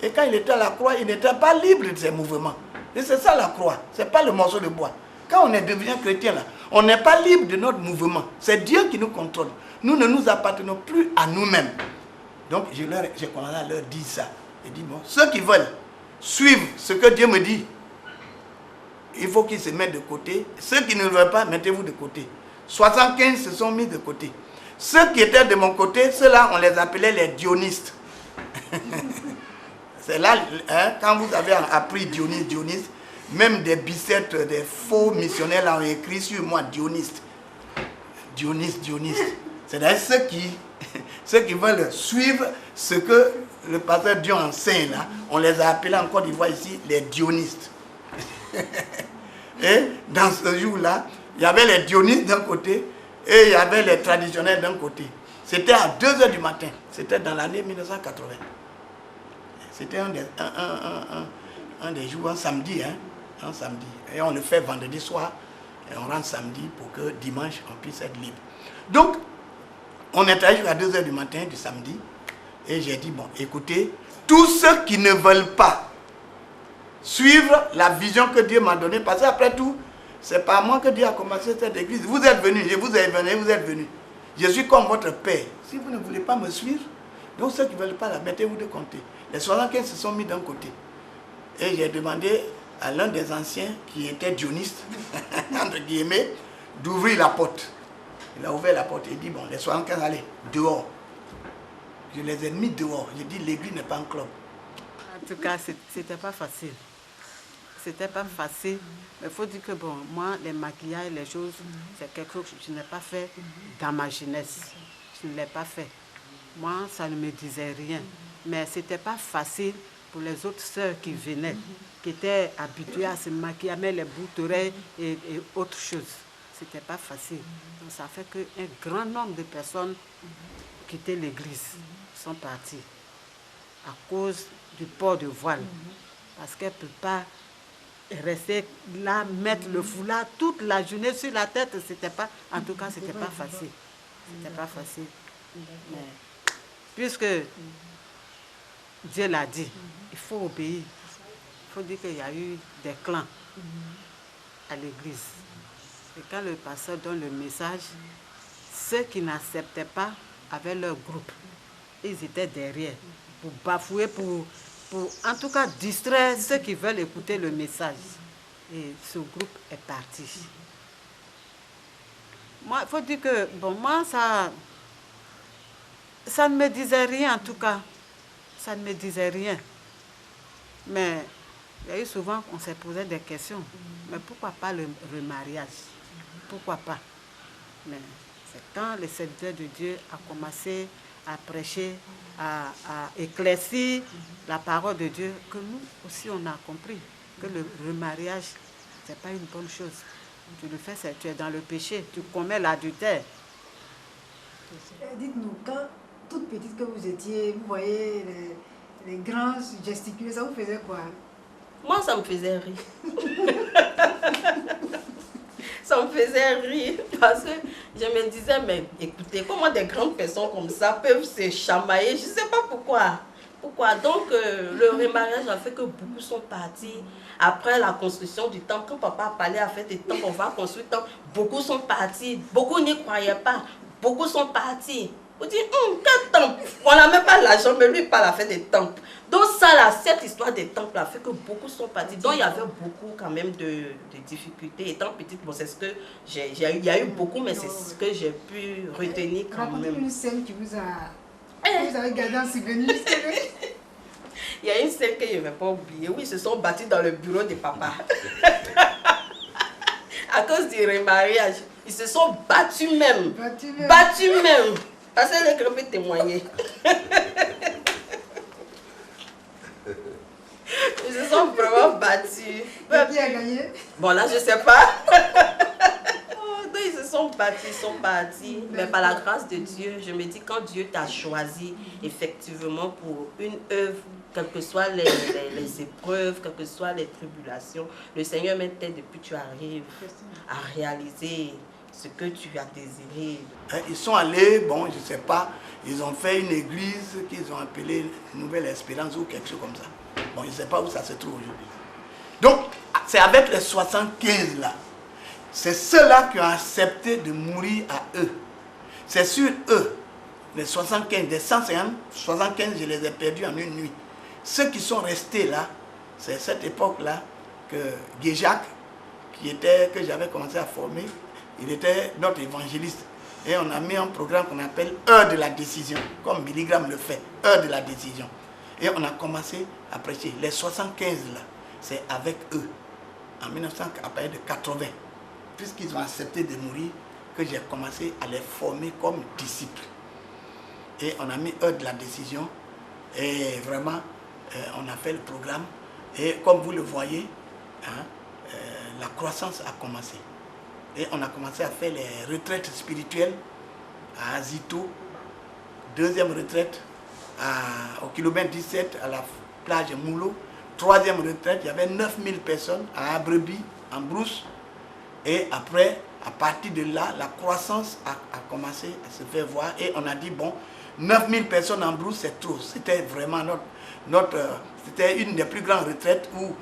Et quand il était à la croix, il n'était pas libre de ses mouvements. Et c'est ça la croix. Ce n'est pas le morceau de bois. Quand on est devenu chrétien, là, on n'est pas libre de notre mouvement. C'est Dieu qui nous contrôle. Nous ne nous appartenons plus à nous-mêmes. Donc, j'ai commencé à leur dire ça. J'ai dit, bon, ceux qui veulent suivre ce que Dieu me dit, il faut qu'ils se mettent de côté. Ceux qui ne le veulent pas, mettez-vous de côté. 75 se sont mis de côté. Ceux qui étaient de mon côté, ceux-là, on les appelait les dionistes. C'est là, hein, quand vous avez appris Dionys, même des bicettes, des faux missionnaires là ont écrit sur moi Dionys. C'est-à-dire ceux qui veulent suivre ce que le pasteur Dion enseigne là, on les a appelés en Côte d'Ivoire ici les dionistes. Et dans ce jour-là, il y avait les dionistes d'un côté et il y avait les traditionnels d'un côté. C'était à 2 h du matin, c'était dans l'année 1980. C'était un des jours, un samedi, hein, un samedi. Et on le fait vendredi soir et on rentre samedi pour que dimanche on puisse être libre. Donc, on est allé jusqu'à 2 h du matin du samedi et j'ai dit, bon, écoutez, tous ceux qui ne veulent pas suivre la vision que Dieu m'a donnée, parce qu'après tout, c'est pas moi que Dieu a commencé cette église. Vous êtes venus, je vous ai venu, vous êtes venus. Je suis comme votre père. Si vous ne voulez pas me suivre, donc ceux qui ne veulent pas, là, mettez-vous de côté. Les 75 se sont mis d'un côté. Et j'ai demandé à l'un des anciens qui était dioniste, entre guillemets, d'ouvrir la porte. Il a ouvert la porte et dit, bon, les 75, allez, dehors. Je les ai mis dehors. J'ai dit, l'église n'est pas un club.
En tout cas, c'était pas facile. C'était pas facile. Mais il faut dire que, bon, moi, les maquillages, les choses, c'est quelque chose que je n'ai pas fait dans ma jeunesse. Je ne l'ai pas fait. Moi, ça ne me disait rien. Mais c'était pas facile pour les autres sœurs qui venaient, qui étaient habituées à se maquiller, à mettre les boucles d'oreilles et autres choses. C'était pas facile. Donc ça fait qu'un grand nombre de personnes quittaient l'église, sont parties à cause du port de voile. Parce qu'elles ne peuvent pas rester là, mettre le foulard toute la journée sur la tête. C'était pas, en tout cas, c'était pas facile. C'était pas facile. Mais, puisque Dieu l'a dit, il faut obéir. Il faut dire qu'il y a eu des clans à l'église. Et quand le pasteur donne le message, ceux qui n'acceptaient pas avaient leur groupe. Ils étaient derrière pour bafouer, pour en tout cas distraire ceux qui veulent écouter le message. Et ce groupe est parti. Moi, il faut dire que, bon, moi, ça ne me disait rien en tout cas. Ça ne me disait rien. Mais il y a eu souvent qu'on s'est posé des questions. Mais pourquoi pas le remariage? Pourquoi pas? Mais c'est quand le serviteur de Dieu a commencé à prêcher, à éclaircir la parole de Dieu, que nous aussi on a compris que le remariage, ce n'est pas une bonne chose. Tu le fais, tu es dans le péché, tu commets l'adultère.
Dites-nous, quand toute petite que vous étiez, vous voyez les grands gesticuler, ça vous faisait quoi?
Moi, ça me faisait rire. Ça me faisait rire parce que je me disais, mais écoutez, comment des grandes personnes comme ça peuvent se chamailler? Je ne sais pas pourquoi. Pourquoi? Donc, le remariage a fait que beaucoup sont partis. Après la construction du temple, quand papa a parlé à faire des temples, on va construire le temple, beaucoup sont partis. Beaucoup n'y croyaient pas. Beaucoup sont partis. Vous dites, quel temple? On n'a même pas l'argent, mais lui, il parle à faire des temples. Donc ça, là, cette histoire des temples a fait que beaucoup sont partis. Donc il y avait beaucoup quand même de difficultés. Étant petite, bon, c'est ce que il y a eu beaucoup, mais c'est ce que j'ai pu retenir quand même.
Racontez une scène qui vous avez gardé en souvenir.
Il y a une scène que je ne vais pas oublier. Oui, ils se sont battus dans le bureau de papa. À cause du remariage. Ils se sont battus même. Battus même. Parce que les grands peuvent témoigner. Ils se sont vraiment battus.
Qui a gagné?
Bon, là, je ne sais pas. Donc, ils se sont battus, ils sont partis. Mais par la grâce de Dieu, je me dis, quand Dieu t'a choisi, effectivement, pour une œuvre, quelles que soient les épreuves, quelles que soient les tribulations, le Seigneur m'aide depuis que tu arrives à réaliser ce que tu as désiré.
Ils sont allés, bon, je ne sais pas, ils ont fait une église qu'ils ont appelée Nouvelle Espérance ou quelque chose comme ça. Bon, je ne sais pas où ça se trouve aujourd'hui. Donc, c'est avec les 75 là. C'est ceux-là qui ont accepté de mourir à eux. C'est sur eux, les 75, des 150, 75, je les ai perdus en une nuit. Ceux qui sont restés là, c'est cette époque-là que Guéjac que j'avais commencé à former, il était notre évangéliste. Et on a mis un programme qu'on appelle Heure de la décision, comme Billy Graham le fait, Heure de la décision. Et on a commencé à prêcher. Les 75 là, c'est avec eux, en 1980, puisqu'ils ont accepté de mourir, que j'ai commencé à les former comme disciples. Et on a mis Heure de la décision. Et vraiment, on a fait le programme. Et comme vous le voyez, hein, la croissance a commencé. Et on a commencé à faire les retraites spirituelles à Azito, deuxième retraite au kilomètre 17 à la plage Moulo, troisième retraite, il y avait 9000 personnes à Abrebi, en brousse. Et après, à partir de là, la croissance a commencé à se faire voir. Et on a dit, bon, 9000 personnes en brousse, c'est trop. C'était vraiment c'était une des plus grandes retraites où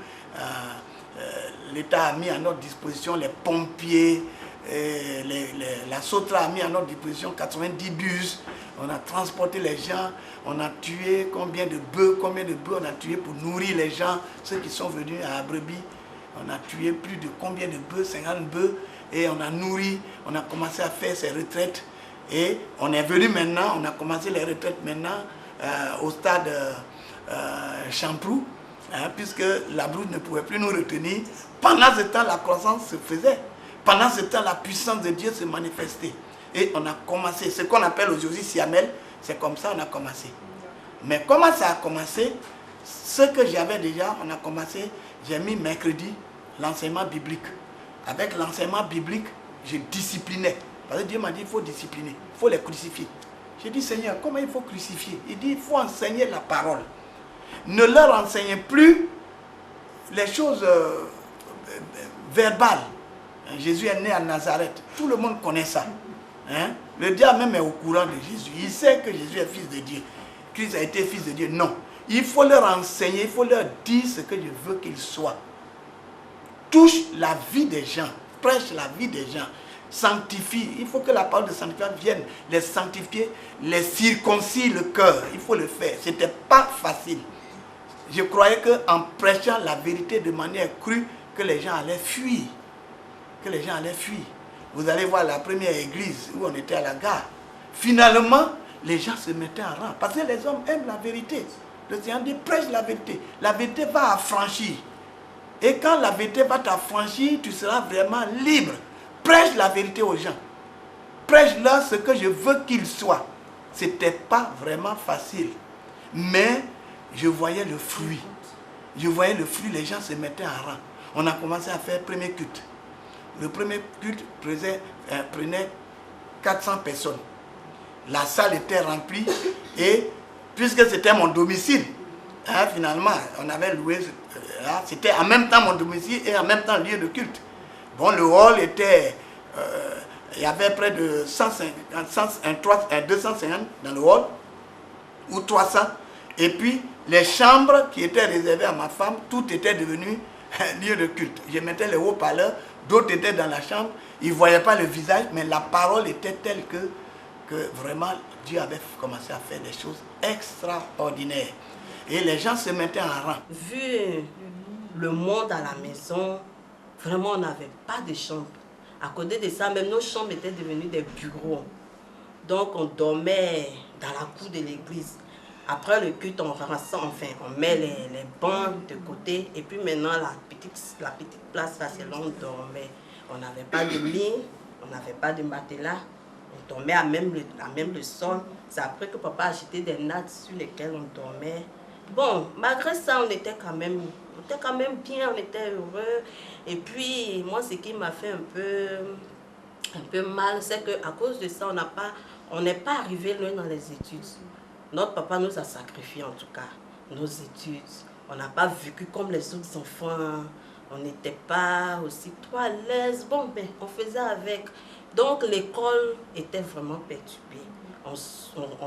l'État a mis à notre disposition les pompiers, la SOTRA a mis à notre disposition 90 bus. On a transporté les gens, on a tué combien de bœufs on a tué pour nourrir les gens, ceux qui sont venus à Abrebi. On a tué plus de combien de bœufs, 50 bœufs, et on a nourri, on a commencé à faire ces retraites. Et on est venu maintenant, on a commencé les retraites maintenant au stade Champrou, hein, puisque la brousse ne pouvait plus nous retenir. Pendant ce temps, la croissance se faisait. Pendant ce temps, la puissance de Dieu se manifestait. Et on a commencé, ce qu'on appelle aujourd'hui Siamel, c'est comme ça on a commencé. Mais comment ça a commencé? Ce que j'avais déjà, on a commencé, j'ai mis mercredi l'enseignement biblique. Avec l'enseignement biblique, je disciplinais. Parce que Dieu m'a dit, il faut discipliner, il faut les crucifier. J'ai dit, Seigneur, comment il faut crucifier? Il dit, il faut enseigner la parole. Ne leur enseignez plus les choses verbales. Jésus est né à Nazareth. Tout le monde connaît ça. Hein? Le diable même est au courant de Jésus. Il sait que Jésus est fils de Dieu. Christ a été fils de Dieu. Non. Il faut leur enseigner, il faut leur dire ce que je veux qu'ils soient. Touche la vie des gens. Prêche la vie des gens. Sanctifie. Il faut que la parole de sanctification vienne les sanctifier, les circoncire le cœur. Il faut le faire. Ce n'était pas facile. Je croyais qu'en prêchant la vérité de manière crue, que les gens allaient fuir. Que les gens allaient fuir. Vous allez voir la première église où on était à la gare. Finalement, les gens se mettaient en rang. Parce que les hommes aiment la vérité. Le Seigneur dit, prêche la vérité. La vérité va affranchir. Et quand la vérité va t'affranchir, tu seras vraiment libre. Prêche la vérité aux gens. Prêche-leur ce que je veux qu'ils soient. Ce n'était pas vraiment facile. Mais je voyais le fruit. Je voyais le fruit, les gens se mettaient en rang. On a commencé à faire premier culte. Le premier culte prenait 400 personnes. La salle était remplie et puisque c'était mon domicile, hein, finalement, on avait loué, c'était en même temps mon domicile et en même temps lieu de culte. Bon, le hall était, il y avait près de 250 dans le hall, ou 300. Et puis, les chambres qui étaient réservées à ma femme, tout était devenu un lieu de culte. Je mettais les haut-parleurs, d'autres étaient dans la chambre, ils ne voyaient pas le visage, mais la parole était telle que vraiment Dieu avait commencé à faire des choses extraordinaires. Et les gens se mettaient en rang.
Vu le monde à la maison, vraiment on n'avait pas de chambre. À côté de ça, même nos chambres étaient devenues des bureaux. Donc on dormait dans la cour de l'église. Après le culte, on met les bancs de côté. Et puis maintenant, la petite place, là, c'est là où on dormait. On n'avait pas de lit, on n'avait pas de matelas. On dormait à même le sol. C'est après que papa a acheté des nattes sur lesquelles on dormait. Bon, malgré ça, on était quand même bien, on était heureux. Et puis, moi, ce qui m'a fait un peu mal, c'est qu'à cause de ça, on n'est pas arrivé loin dans les études. Notre papa nous a sacrifiés, en tout cas, nos études. On n'a pas vécu comme les autres enfants. On n'était pas aussi trop à l'aise. Bon, ben, on faisait avec. Donc, l'école était vraiment perturbée. On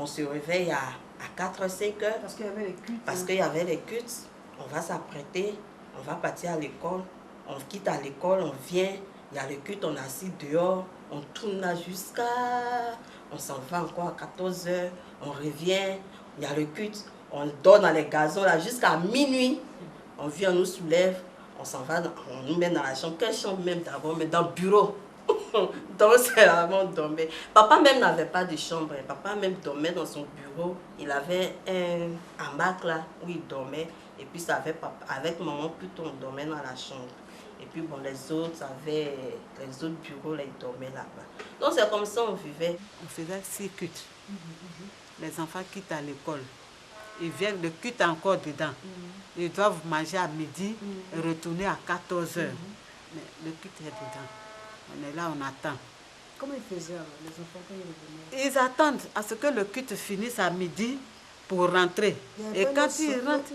se réveille à 4h, 5h.
Parce qu'il y avait les cultes.
Parce qu'il y avait les cultes. On va s'apprêter, on va partir à l'école. On quitte à l'école, on vient. Il y a le culte, on est assis dehors. On tourne là jusqu'à... On s'en va encore à 14h. On revient. Il y a le culte. On dort dans les gazons là jusqu'à minuit. On vient, on nous soulève. on s'en va, on nous met dans la chambre. Quelle chambre même d'abord? Mais dans le bureau. Donc c'est là où on dormait. Papa même n'avait pas de chambre. Papa même dormait dans son bureau. Il avait un hamac là où il dormait. Et puis ça avait avec maman plutôt on dormait dans la chambre. Et puis bon, les autres bureaux là, ils dormaient là-bas. Donc c'est comme ça on vivait.
On faisait 6 cultes. Les enfants quittent à l'école. Ils viennent, le culte encore dedans. Ils doivent manger à midi et retourner à 14h. Mais le culte est dedans. On est là, on attend.
Comment ils faisaient les enfants quand ils revenaient?
Ils attendent à ce que le culte finisse à midi pour rentrer. Et quand ils rentrent,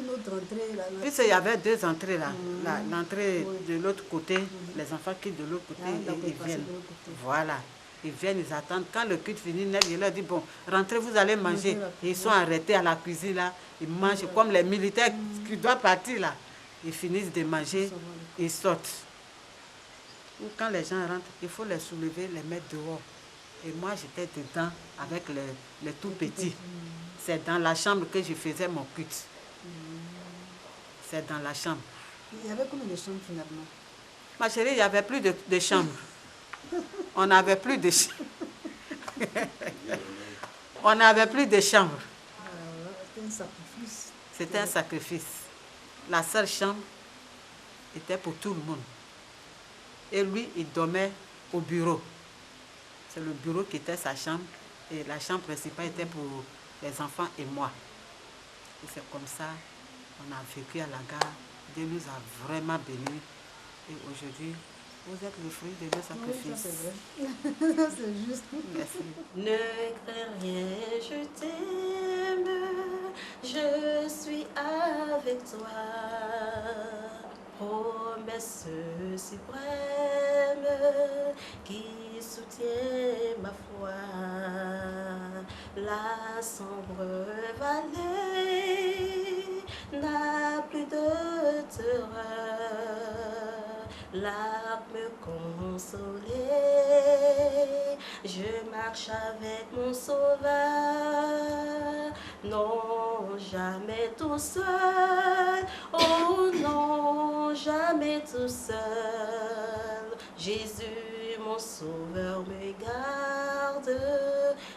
puisqu'il y avait 2 entrées là, l'entrée de l'autre côté, les enfants quittent de l'autre côté et ils viennent. Voilà. Ils viennent, ils attendent. Quand le culte finit, il leur dit, bon, rentrez, vous allez manger. Et ils sont arrêtés à la cuisine là, ils mangent comme les militaires qui doivent partir là. Ils finissent de manger, ils sortent. Quand les gens rentrent, il faut les soulever, les mettre dehors. Et moi, j'étais dedans avec les tout petits. C'est dans la chambre que je faisais mon culte. C'est dans la chambre.
Il y avait combien de chambres finalement?
Ma chérie, il n'y avait plus de chambres. On n'avait plus de chambres. On n'avait plus de chambres.
C'était un sacrifice.
C'était un sacrifice. La seule chambre était pour tout le monde. Et lui, il dormait au bureau. C'est le bureau qui était sa chambre. Et la chambre principale était pour les enfants et moi. Et c'est comme ça qu'on a vécu à la gare. Dieu nous a vraiment bénis. Et aujourd'hui, vous êtes le fruit de nos sacrifices.
Oui, c'est vrai. C'est juste.
Merci.
Ne crains rien, je t'aime, je suis avec toi. Promesse suprême qui soutient ma foi. La sombre vallée n'a plus de terreur. L'arbre me consolait, je marche avec mon sauveur. Non, jamais tout seul, oh non, jamais tout seul. Jésus, mon sauveur, me garde,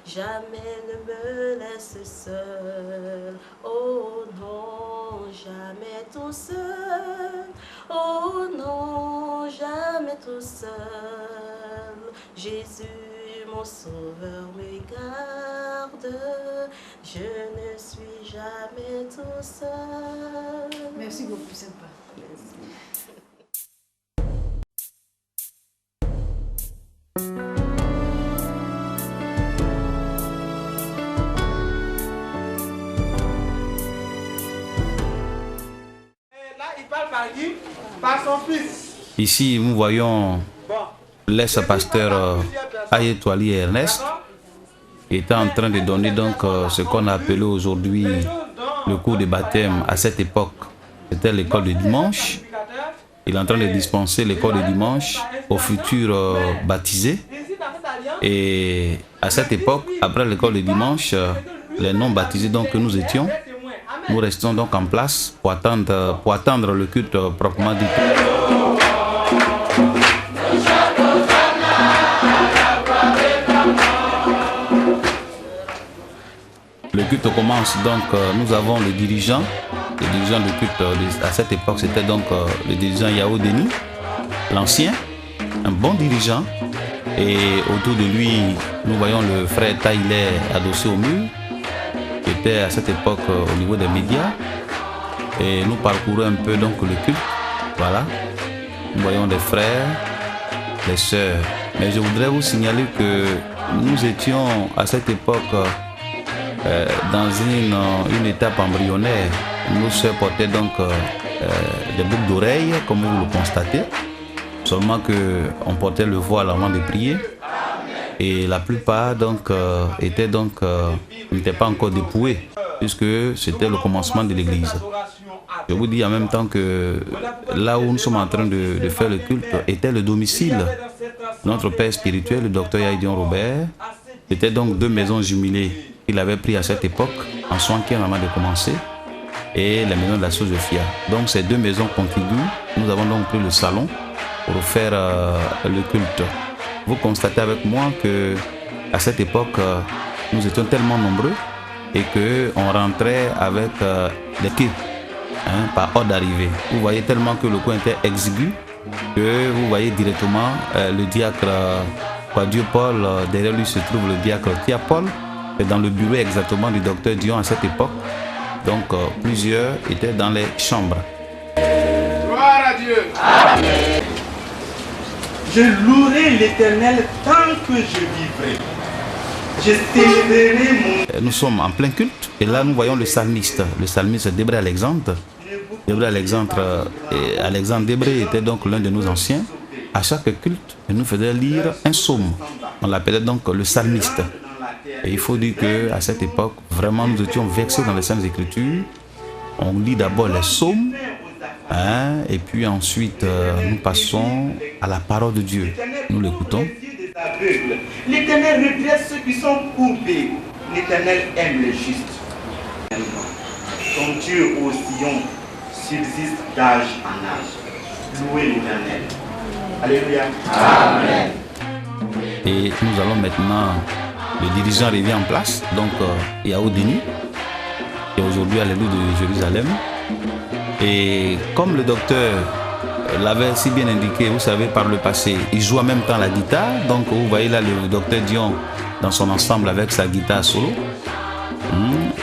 jamais ne me laisse seul. Oh non, jamais tout seul, oh non, jamais tout seul. Jésus, mon sauveur, me garde, je ne suis jamais tout seul.
Merci beaucoup, sympa.
Par son fils.
Ici, nous voyons l'ex-pasteur Ayetwali Ernest qui était en train de donner donc ce qu'on a appelé aujourd'hui le cours de baptême. À cette époque, c'était l'école de dimanche. Il est en train de dispenser l'école de dimanche aux futurs baptisés. Et à cette époque, après l'école de dimanche, les non-baptisés donc que nous étions, nous restons donc en place pour attendre le culte proprement dit. Le culte commence donc, nous avons le dirigeant du culte à cette époque, c'était donc le dirigeant Yao Denis, l'ancien, un bon dirigeant. Et autour de lui, nous voyons le frère Taïlé adossé au mur, qui était à cette époque au niveau des médias. Et nous parcourons un peu donc le culte. Voilà. Nous voyons des frères, des sœurs. Mais je voudrais vous signaler que nous étions à cette époque dans une étape embryonnaire. Nos sœurs portaient donc des boucles d'oreilles, comme vous le constatez. Seulement qu'on portait le voile avant de prier. Et la plupart donc n'étaient pas encore dépouillés, puisque c'était le commencement de l'église. Je vous dis en même temps que là où nous sommes en train de faire le culte était le domicile de notre père spirituel, le docteur Yaïdion Robert. C'était donc 2 maisons jumelées qu'il avait pris à cette époque, en soin qui est vraiment de commencer. et la maison de la Sophia. Donc ces deux maisons contiguës, nous avons donc pris le salon pour faire le culte. Vous constatez avec moi que à cette époque, nous étions tellement nombreux et qu'on rentrait avec des quais par ordre d'arrivée. Vous voyez tellement que le coin était exigu que vous voyez directement le diacre Dieu Paul, derrière lui se trouve le diacre Tia Paul, et dans le bureau exactement du docteur Dion à cette époque. Donc plusieurs étaient dans les chambres.
Gloire à Dieu. Amen. Je louerai l'Éternel tant que je vivrai. Je célébrerai mon...
Nous sommes en plein culte et là nous voyons le psalmiste Débré Alexandre. Débré Alexandre et Alexandre Débré était donc l'un de nos anciens. À chaque culte, il nous faisait lire un psaume. On l'appelait donc le psalmiste. Et il faut dire qu'à cette époque, vraiment nous étions versés dans les Saintes Écritures. On lit d'abord les psaumes, et puis ensuite nous passons à la parole de Dieu. Nous l'écoutons.
L'Éternel redresse ceux qui sont courbés. L'Éternel aime les justes. Ton Dieu au Sion subsiste d'âge en âge. Louez l'Éternel. Alléluia. Amen.
Et nous allons maintenant, le dirigeant revient en place, donc il y a Odini, qui est aujourd'hui à l'église de Jérusalem. Et comme le docteur l'avait si bien indiqué, vous savez, par le passé, il joue en même temps la guitare. Donc vous voyez là le docteur Dion dans son ensemble avec sa guitare solo.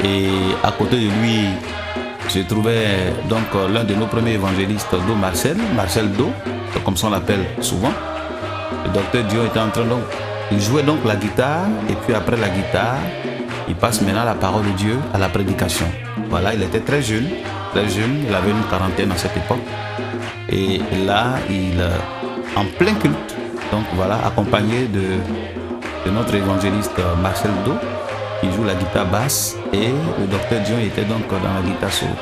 Et à côté de lui se trouvait donc l'un de nos premiers évangélistes, Do Marcel Do, comme ça on l'appelle souvent. Le docteur Dion était en train donc, il jouait donc la guitare, et puis après la guitare, il passe maintenant à la parole de Dieu, à la prédication. Voilà, il était très jeune, il avait une quarantaine à cette époque. Et là, il en plein culte, donc voilà, accompagné de notre évangéliste Marcel Do, qui joue la guitare basse, et le docteur Dion était donc dans la guitare solo.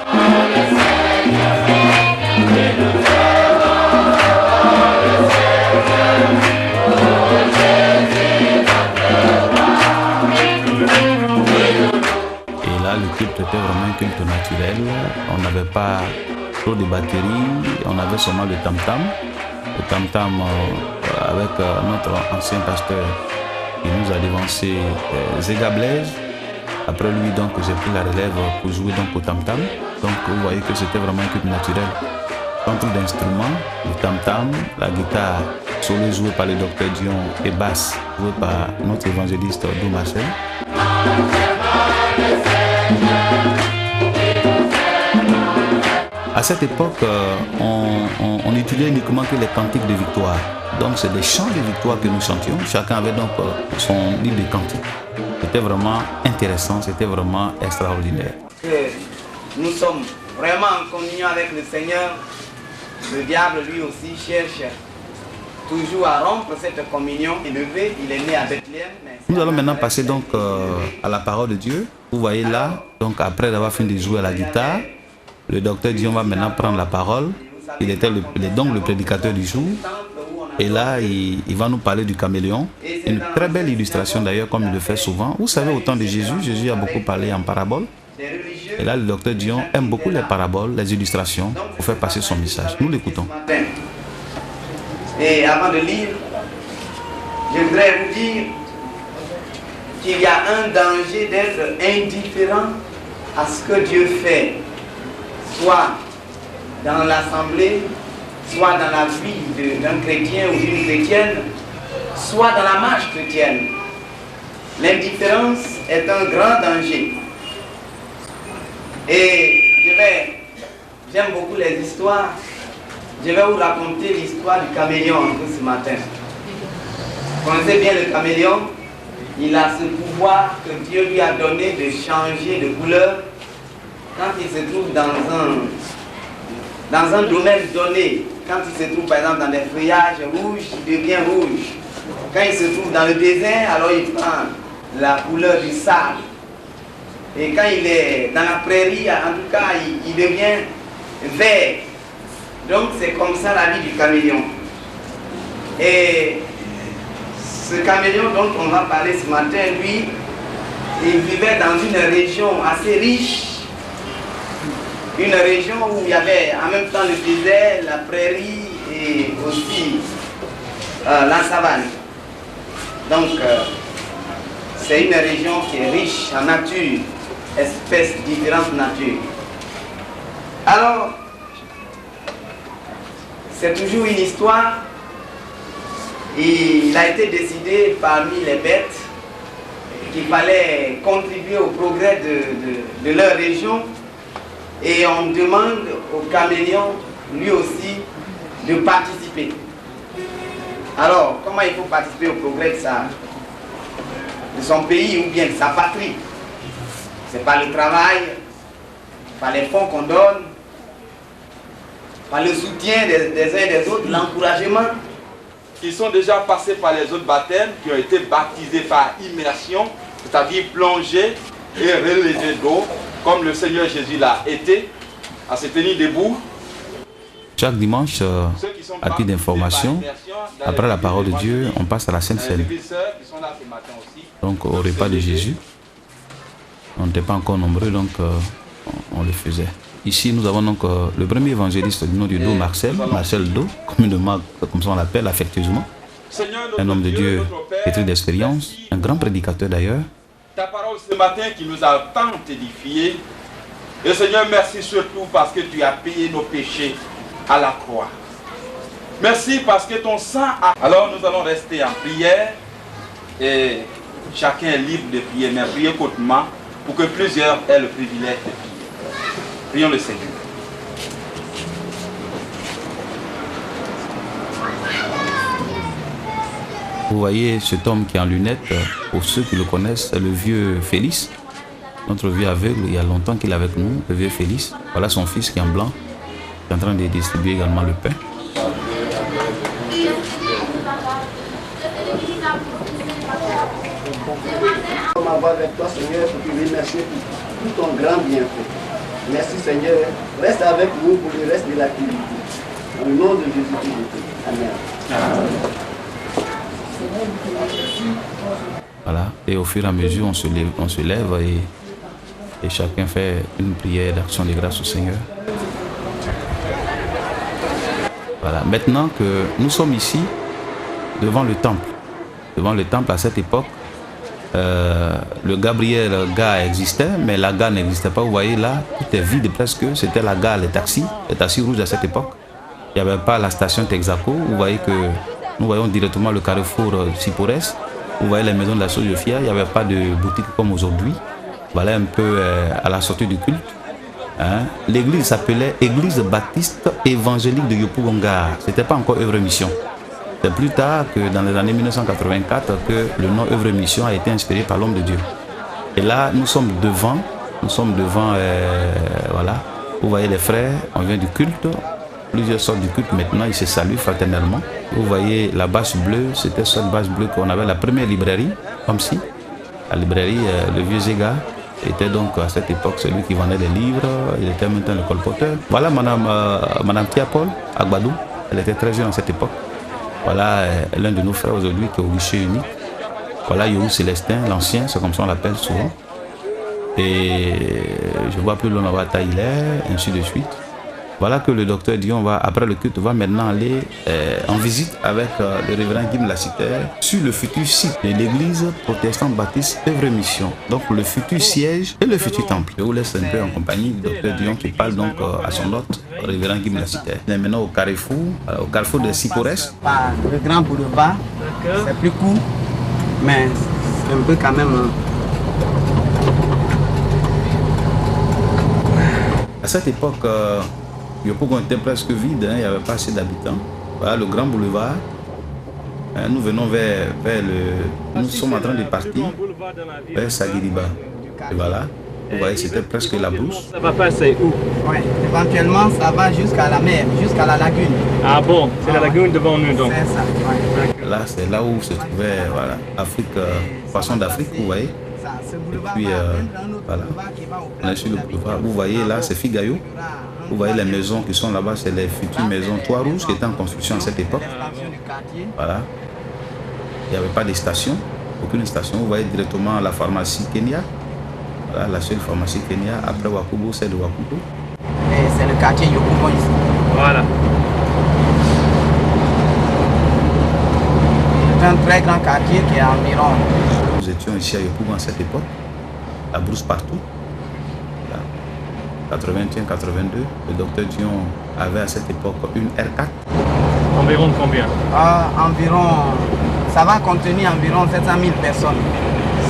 Et là, le culte était vraiment un culte naturel. On n'avait pas trop de batterie, on avait seulement le tam-tam. Le tam-tam avec notre ancien pasteur qui nous a devancé Zéga Blaise. Après lui, donc, j'ai pris la relève pour jouer donc, au tam-tam. Donc, vous voyez que c'était vraiment un culte naturel. Entre d'instruments, le tam-tam, la guitare solo jouée par le docteur Dion et basse jouée par notre évangéliste Do Marcel. À cette époque, on utilisait uniquement que les cantiques de victoire. Donc c'est des chants de victoire que nous chantions. Chacun avait donc son livre de cantiques. C'était vraiment intéressant, c'était vraiment extraordinaire.
Nous sommes vraiment en communion avec le Seigneur. Le diable lui aussi cherche toujours à rompre cette communion élevée. Il est né à Bethléem.
Nous allons maintenant passer donc à la parole de Dieu. Vous voyez là, donc après avoir fini de jouer à la guitare, le docteur Dion va maintenant prendre la parole. Il était donc le prédicateur du jour. Et là, il va nous parler du caméléon. Une très belle illustration d'ailleurs, comme il le fait souvent. Vous savez, au temps de Jésus, Jésus a beaucoup parlé en parabole. Et là, le docteur Dion aime beaucoup les paraboles, les illustrations, pour faire passer son message. Nous l'écoutons.
Et avant de lire, je voudrais vous dire qu'il y a un danger d'être indifférent à ce que Dieu fait, soit dans l'assemblée, soit dans la vie d'un chrétien ou d'une chrétienne, soit dans la marche chrétienne. L'indifférence est un grand danger. Et j'aime beaucoup les histoires. Je vais vous raconter l'histoire du caméléon un peu ce matin. Vous connaissez bien le caméléon? Il a ce pouvoir que Dieu lui a donné de changer de couleur quand il se trouve dans un domaine donné. Quand il se trouve par exemple dans des feuillages rouges, il devient rouge. Quand il se trouve dans le désert, alors il prend la couleur du sable. Et quand il est dans la prairie, en tout cas, il devient vert. Donc c'est comme ça la vie du caméléon. Et ce caméléon dont on va parler ce matin, lui, il vivait dans une région assez riche. une région où il y avait en même temps le désert, la prairie et aussi la savane. Donc, c'est une région qui est riche en nature, espèces, différentes natures. Alors, c'est toujours une histoire. Et il a été décidé parmi les bêtes qu'il fallait contribuer au progrès de leur région. Et on demande au caméléon, lui aussi, de participer. Alors, comment il faut participer au progrès de son pays ou bien de sa patrie? C'est par le travail, par les fonds qu'on donne, par le soutien des uns et des autres, l'encouragement.
Qui sont déjà passés par les autres baptêmes, qui ont été baptisés par immersion, c'est-à-dire plongés et relevés d'eau, comme le Seigneur Jésus l'a été, à se tenir debout.
Chaque dimanche, à titre d'information, après la parole de Dieu, on passe à la Sainte Seine. Donc au repas de Jésus, on n'était pas encore nombreux, donc on le faisait. Ici, nous avons donc le premier évangéliste du nom du Do, Marcel Do, comme ça on l'appelle affectueusement. Un homme de Dieu pétri d'expérience, un grand prédicateur d'ailleurs.
Ta parole ce matin qui nous a tant édifiés. Et Seigneur, merci surtout parce que tu as payé nos péchés à la croix. Merci parce que ton sang a... Alors nous allons rester en prière et chacun est libre de prier, mais prier hautement pour que plusieurs aient le privilège de prier. Prions le Seigneur.
Vous voyez cet homme qui est en lunettes, pour ceux qui le connaissent, c'est le vieux Félix, notre vieux aveugle, il y a longtemps qu'il est avec nous, le vieux Félix. Voilà son fils qui est en blanc, qui est en train de distribuer également le pain.
On va avec toi, Seigneur, pour te remercier pour tout ton grand bienfait. Merci, Seigneur. Reste avec nous pour le reste de l'activité. Au nom de Jésus-Christ. Amen.
Voilà, et au fur et à mesure, on se lève et chacun fait une prière d'action de grâce au Seigneur. Voilà, maintenant que nous sommes ici, devant le temple. Devant le temple, à cette époque, le Gabriel gare existait, mais la gare n'existait pas. Vous voyez là, tout est vide presque. C'était la gare, les taxis rouges à cette époque. Il n'y avait pas la station Texaco. Vous voyez que nous voyons directement le carrefour Sipores. Vous voyez les maisons de la Sophia. Il n'y avait pas de boutique comme aujourd'hui. Voilà un peu à la sortie du culte. Hein? L'église s'appelait Église Baptiste Évangélique de Yopougonga. Ce n'était pas encore œuvre mission. C'est plus tard que dans les années 1984 que le nom œuvre mission a été inspiré par l'homme de Dieu. Et là, nous sommes devant, voilà. Vous voyez les frères, on vient du culte. Plusieurs sortes du culte maintenant, ils se saluent fraternellement. Vous voyez la bâche bleue, c'était cette bâche bleue qu'on avait la première librairie, comme si. La librairie, le vieux Zéga était donc à cette époque celui qui vendait des livres, il était maintenant le colporteur. Voilà Madame Tia Paul Agbadou, elle était très jeune à cette époque. Voilà l'un de nos frères aujourd'hui qui est au guichet unique. Voilà Yohou Célestin, l'ancien, c'est comme ça on l'appelle souvent. Et je vois plus loin là-bas Taïler, ainsi de suite. Voilà que le docteur Dion va, après le culte, va maintenant aller en visite avec le révérend Guim Lassiter sur le futur site de l'église protestante baptiste œuvre mission. Donc le futur siège et le futur temple. Je vous laisse un peu en compagnie du docteur Dion qui parle donc à son hôte, le révérend Guim Lassiter. On est maintenant au carrefour de Sipores.
Le grand boulevard, c'est plus court, mais c'est un peu quand même...
À cette époque, Yopougon était presque vide, hein, il n'y avait pas assez d'habitants. Voilà le grand boulevard. Nous venons vers le... Nous sommes en train de partir vers Sagiriba. Et voilà, vous voyez, c'était presque la brousse.
Ça va passer où?
Oui, éventuellement, ça va jusqu'à la mer, jusqu'à la lagune.
Ah bon, c'est la lagune devant nous donc.
C'est ça, oui.
Là, c'est là où se trouvait voilà, Afrique, poisson d'Afrique, vous voyez. Et puis, voilà, on est sur le boulevard. Vous voyez, là, c'est Figayo. Vous voyez les maisons qui sont là-bas, c'est les futures maisons Toit Rouge qui étaient en construction à cette époque. Voilà. Il n'y avait pas de station, aucune station. Vous voyez directement la pharmacie Kenya. Voilà, la seule pharmacie Kenya. Après Wakubo, c'est de Wakubo.
c'est le quartier Yopougon ici.
Voilà.
C'est un très grand quartier qui est environ.
Nous étions ici à Yopougon à cette époque, la brousse partout. 81, 82, le docteur Dion avait à cette époque une R4.
Environ de combien?
Environ, ça va contenir environ 700 000 personnes.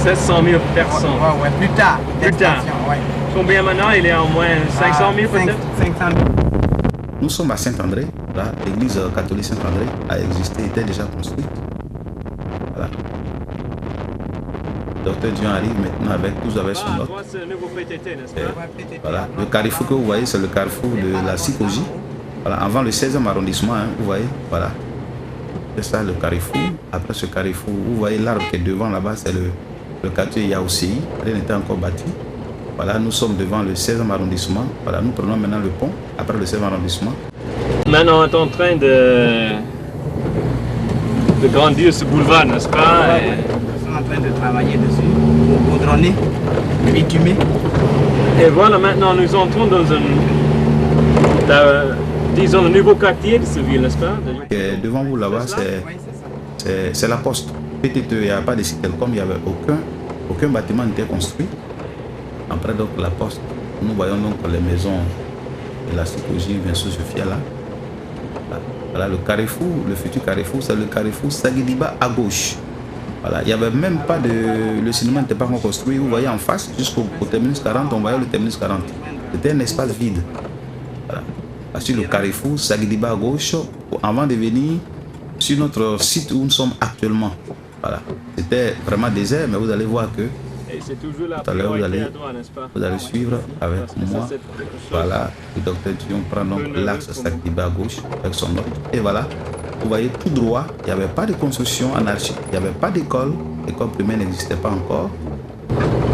700 000 personnes.
Ouais, plus tard.
Plus tard.
Ouais.
Combien maintenant? Il est en moins 500 000 peut-être?
500 000.
Nous sommes à Saint-André. L'église catholique Saint-André a existé, était déjà construite. Voilà. Le docteur Dion arrive maintenant avec son autre.
C'est le nouveau PTT, n'est-ce pas?
Voilà. Le carrefour que vous voyez, c'est le carrefour de la Psychogie. Voilà. Avant le 16e arrondissement, hein, vous voyez, voilà. C'est ça le carrefour. Après ce carrefour, vous voyez l'arbre qui est devant là-bas, c'est le quartier Yaousei. Rien n'était encore bâti. Voilà, nous sommes devant le 16e arrondissement. Voilà, nous prenons maintenant le pont, après le 16e arrondissement.
Maintenant, on est en train de grandir ce boulevard, n'est-ce pas?
Nous sommes en train de travailler dessus, pour goudronner, bitumer.
Et voilà, maintenant, nous entrons dans disons, le nouveau quartier de cette ville, n'est-ce pas?
Et devant vous là-bas, c'est la poste. Peut-être il n'y a pas de site télécom, il n'y avait aucun bâtiment n'était construit. Après donc la poste, nous voyons donc les maisons de la Psychogie, bien sûr, Sophia là. Voilà le carrefour, le futur carrefour, c'est le carrefour Sagidiba à gauche. Voilà, il n'y avait même pas de... Le cinéma n'était pas encore construit. Vous voyez en face, jusqu'au terminus 40, on voyait le terminus 40. C'était un espace vide. Voilà. Sur le carrefour Sagidiba à gauche, avant de venir sur notre site où nous sommes actuellement. Voilà. C'était vraiment désert, mais vous allez voir que tout à l'heure vous allez suivre avec moi. Voilà, le docteur Dion prend donc l'axe Sagidiba à gauche avec son autre. Et voilà, vous voyez tout droit, il n'y avait pas de construction anarchique, il n'y avait pas d'école, l'école primaire n'existait pas encore.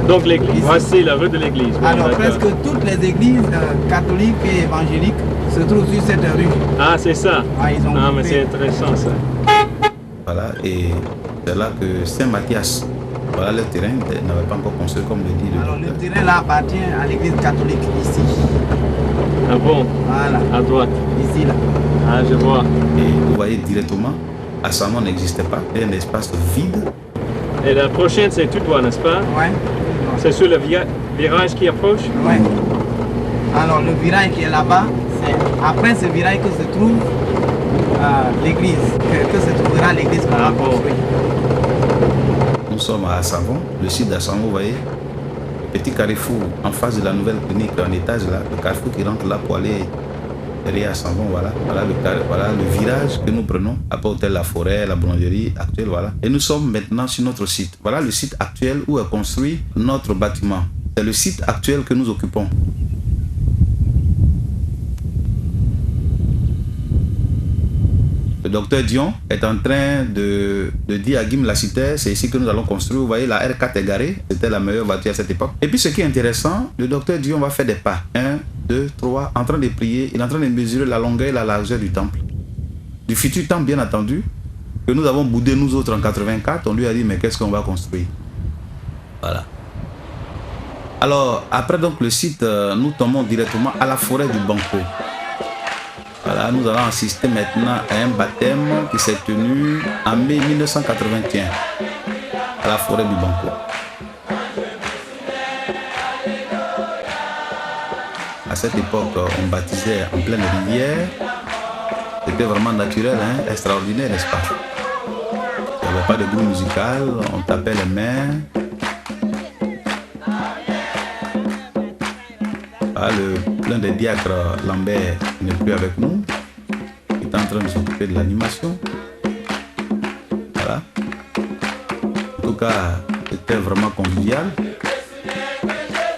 Donc l'église, voici la rue de l'église.
Alors presque toutes les églises catholiques et évangéliques se trouvent sur cette rue.
Ah, c'est ça. Ah, mais c'est intéressant ça.
Voilà, et c'est là que Saint-Mathias, voilà le terrain n'avait pas encore construit comme le dit le
Alors le terrain là appartient à l'église catholique ici.
Ah bon?
Voilà.
À droite.
Ici là.
Ah, je vois.
Et vous voyez directement, Assamon n'existait pas, il y a un espace vide.
Et la prochaine c'est tout droit, n'est-ce pas?
Ouais.
C'est sur le virage qui approche?
Ouais. Alors le virage qui est là-bas, c'est après ce virage que se trouve l'église, que se trouvera l'église qu'on a construite.
Nous sommes à Assavon, le site d'Assavon, vous voyez, le petit carrefour en face de la nouvelle clinique en étage là, le carrefour qui rentre là pour aller derrière Assavon, voilà. Voilà le virage que nous prenons, après Hôtel La Forêt, la boulangerie actuelle, voilà. Et nous sommes maintenant sur notre site. Voilà le site actuel où est construit notre bâtiment. C'est le site actuel que nous occupons. Le docteur Dion est en train de dire à Guim Lassiter, c'est ici que nous allons construire. Vous voyez, la R4 est garée. C'était la meilleure voiture à cette époque. Et puis ce qui est intéressant, le docteur Dion va faire des pas. 1, 2, 3, en train de prier. Il est en train de mesurer la longueur et la largeur du temple. Du futur temple, bien entendu, que nous avons boudé nous autres en 84. On lui a dit, mais qu'est-ce qu'on va construire? Voilà. Alors, après donc le site, nous tombons directement à la forêt du Banco. Voilà, nous allons assister maintenant à un baptême qui s'est tenu en mai 1981 à la forêt du Banco. À cette époque, on baptisait en pleine rivière. C'était vraiment naturel, hein, extraordinaire, n'est-ce pas? Il n'y avait pas de groupe musical, on tapait les mains. Ah, le plein de diacre Lambert n'est plus avec nous. Il est en train de s'occuper de l'animation. Voilà. En tout cas, c'était vraiment convivial.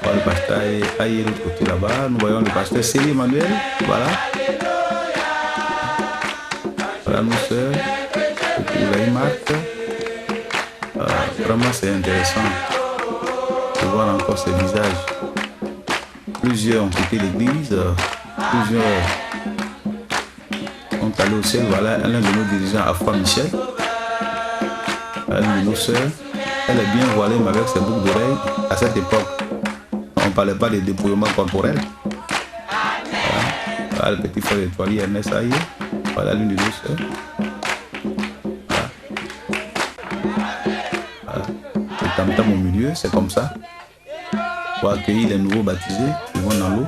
Voilà, le pasteur Aïe, l'autre côté là-bas. Nous voyons le pasteur Céline Emmanuel. Voilà. Voilà nos soeurs. Marc. Vraiment, c'est intéressant de voir encore ces visages. Plusieurs ont quitté l'église, plusieurs sont allés au ciel. Voilà l'un de nos dirigeants, Afra Michel, l'une de nos sœurs. Elle est bien voilée, mais avec ses boucles d'oreilles. À cette époque, on ne parlait pas de dépouillement corporel. Voilà. Voilà le petit frère de Toili, Ernest Aïe. Voilà l'une des deux sœurs. Voilà. Le tam-tam au milieu, c'est comme ça. Pour accueillir les nouveaux baptisés qui vont dans l'eau.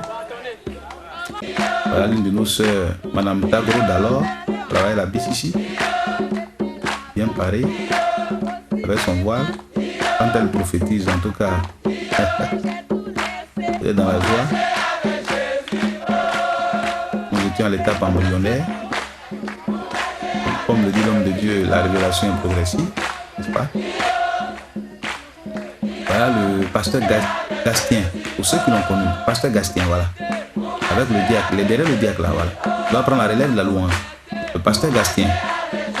Voilà l'une de nos sœurs, Madame Tagro d'alors, travaille la bise ici. Bien parée, avec son voile. Quand elle prophétise, en tout cas, elle est dans la joie. Nous étions à l'étape embryonnaire. Comme le dit l'homme de Dieu, la révélation est progressive, n'est-ce pas? Voilà le pasteur Gastien, pour ceux qui l'ont connu, pasteur Gastien, voilà. Avec le diacre, derrière le diacre là, voilà. Il va prendre la relève de la louange. Le pasteur Gastien,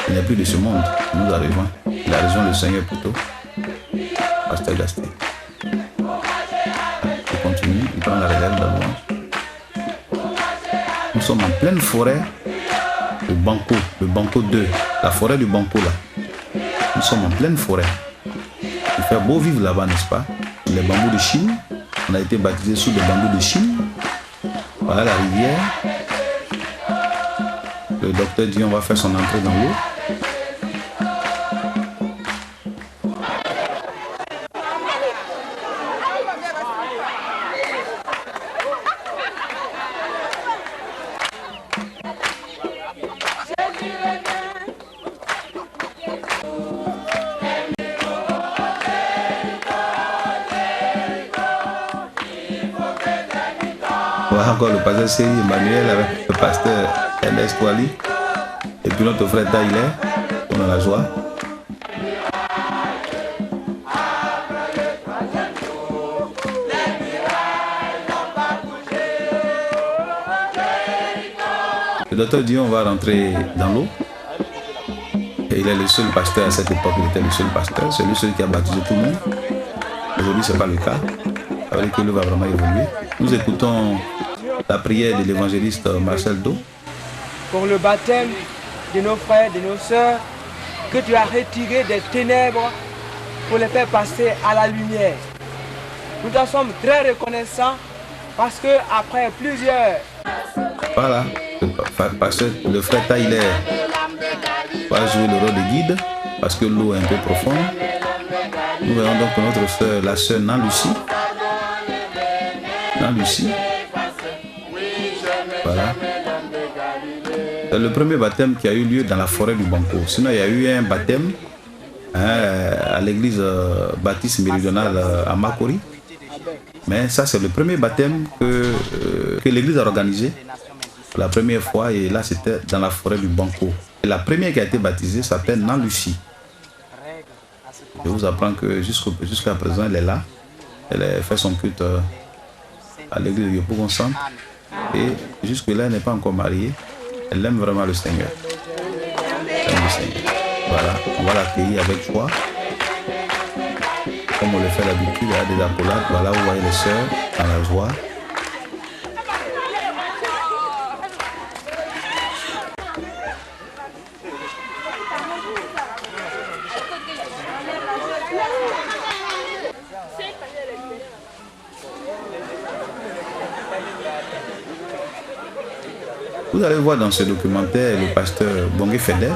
il n'est plus de ce monde, il nous a rejoint. Il a rejoint le Seigneur plutôt. Pasteur Gastien. Il continue, il prend la relève de la louange. Nous sommes en pleine forêt de Banco, le Banco 2, la forêt du Banco là. Nous sommes en pleine forêt. Il fait beau vivre là-bas, n'est-ce pas? Les bambous de Chine. On a été baptisé sous les bambous de Chine. Voilà la rivière. Le docteur Dion va faire son entrée dans l'eau. Voilà encore le pasteur Séri Emmanuel avec le pasteur Ernest Toili. Et puis notre frère Taïler, on est dans la joie. Le docteur Dion va rentrer dans l'eau. Et il est le seul pasteur à cette époque, il était le seul pasteur, c'est lui seul qui a baptisé tout le monde. Aujourd'hui, ce n'est pas le cas. Avec que l'eau va vraiment évoluer. Nous écoutons la prière de l'évangéliste Marcel Do.
Pour le baptême de nos frères, de nos sœurs, que tu as retiré des ténèbres pour les faire passer à la lumière. Nous en sommes très reconnaissants parce que après plusieurs...
Voilà, parce que le frère Taïler va jouer le rôle de guide parce que l'eau est un peu profonde. Nous verrons donc notre sœur, la sœur Nan-Lucie. Nan-Lucie. Voilà. C'est le premier baptême qui a eu lieu dans la forêt du Banco. Sinon, il y a eu un baptême à l'église baptiste méridionale à Makori. Mais ça, c'est le premier baptême que l'église a organisé pour la première fois. Et là, c'était dans la forêt du Banco. Et la première qui a été baptisée s'appelle Nan-Lucie. Je vous apprends que jusqu'à présent, elle est là. Elle a fait son culte à l'église de Yopougon Centre. Et jusque-là, elle n'est pas encore mariée. Elle aime vraiment le Seigneur. Elle aime le Seigneur. Voilà, on va l'accueillir avec joie. Comme on le fait d'habitude, il y a des accolades. Voilà, vous voyez les sœurs dans la joie. Vous allez voir dans ce documentaire le pasteur Bongé Feder.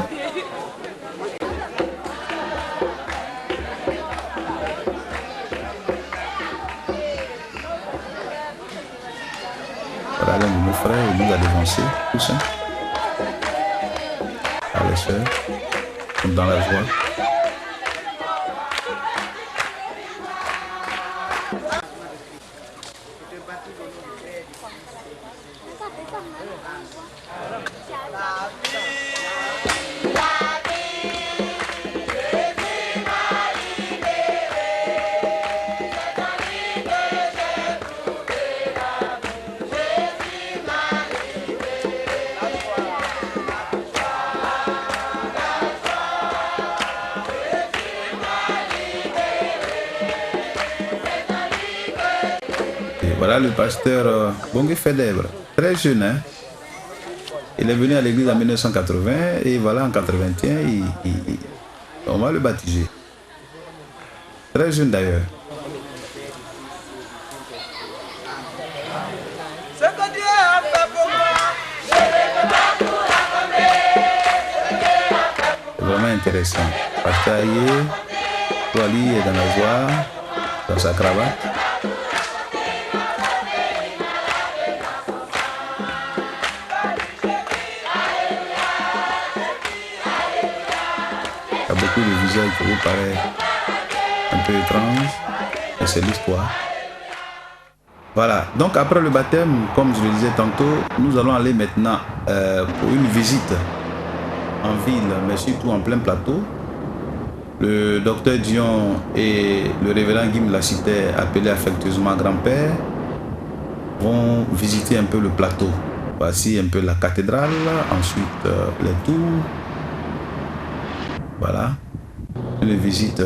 Voilà l'un de nos frères, il nous a dévancé, tous. Les sœurs, comme dans la joie. Voilà le pasteur Bongé Fedèbre, très jeune. Hein? Il est venu à l'église en 1980 et voilà en 81, on va le baptiser. Très jeune d'ailleurs.
Ce que Dieu a fait pour moi,
intéressant. Pasteur Aye, Wally est dans la voix, dans sa cravate. Il y a beaucoup de visages qui vous paraissent un peu étranges, mais c'est l'histoire. Voilà, donc après le baptême, comme je le disais tantôt, nous allons aller maintenant pour une visite en ville, mais surtout en plein plateau. Le docteur Dion et le révérend Guim Lacité, appelé affectueusement grand-père, vont visiter un peu le plateau. Voici un peu la cathédrale, ensuite les tours. Voilà, une visite,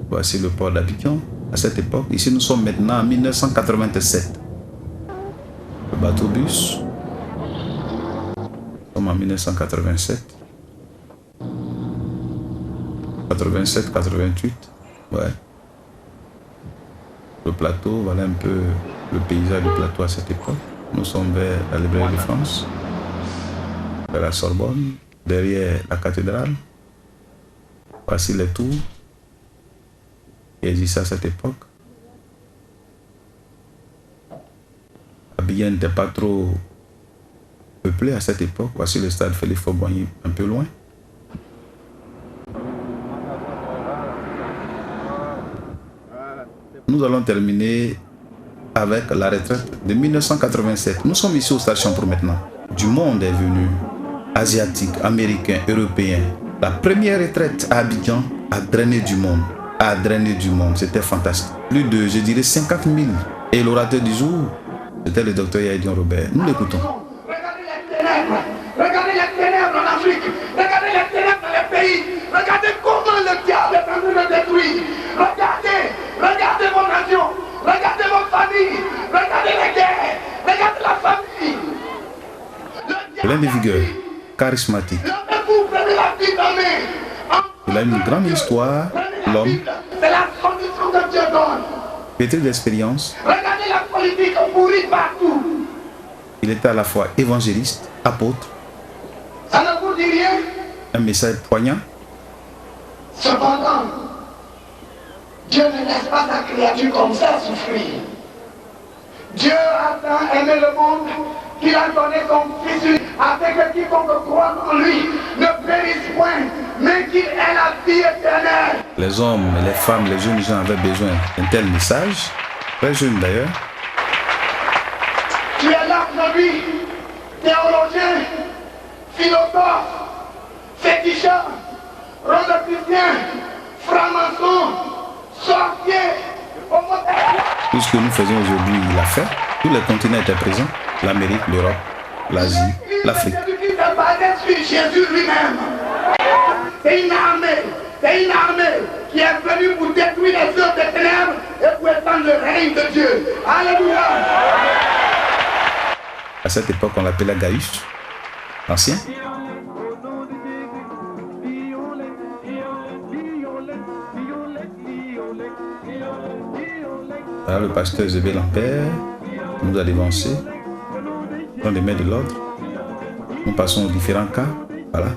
voici le port d'Abidjan. À cette époque, ici nous sommes maintenant en 1987. Le bateau-bus, nous sommes en 1987. 87, 88, ouais. Le plateau, voilà un peu le paysage du plateau à cette époque. Nous sommes vers la librairie de France, vers la Sorbonne, derrière la cathédrale. Voici les tours qui existaient à cette époque. Abidjan n'était pas trop peuplé à cette époque. Voici le stade Félix Faure-Boigny un peu loin. Nous allons terminer avec la retraite de 1987. Nous sommes ici au stade Champour maintenant. Du monde est venu, asiatique, américain, européen. La première retraite à Abidjan a drainé du monde. C'était fantastique. Plus de, je dirais, 50 000. Et l'orateur du jour, c'était le docteur Yaya Robert. Nous l'écoutons.
Regardez les ténèbres en Afrique. Regardez les ténèbres dans les pays. Regardez comment le diable est en train de détruire. Regardez vos nations. Regardez vos familles. Regardez les guerres. Regardez la famille.
Plein de vigueur, charismatique. Il a une grande histoire, l'homme.
C'est la condition que Dieu donne.
Pétri d'expérience.
Regardez la politique pourrie partout.
Il était à la fois évangéliste, apôtre.
Ça ne vous dit rien?
Un message poignant.
Cependant, Dieu ne laisse pas sa créature comme ça souffrir. Dieu a tant aimé le monde qu'il a donné son Fils unique, afin que quiconque croit en lui ne périsse point, mais qu'il ait la vie éternelle.
Les hommes, les femmes, les jeunes gens avaient besoin d'un tel message, très jeunes d'ailleurs.
Tu es là aujourd'hui, théologien, philosophe, féticheur, rhodopicien, franc-maçon, sorcier, homosexuel.
Tout ce que nous faisons aujourd'hui, il a fait. Tous les continents étaient présents. L'Amérique, l'Europe, l'Asie, l'Afrique.
C'est basé sur Jésus lui-même. C'est une armée qui est venue pour détruire les œuvres des ténèbres et pour étendre le règne de Dieu. Alléluia.
À cette époque, on l'appelait Gaius, l'ancien. Voilà le pasteur Zébé Lampère qui nous a dévancé dans les mains de l'ordre. Nous passons aux différents cas. Voilà.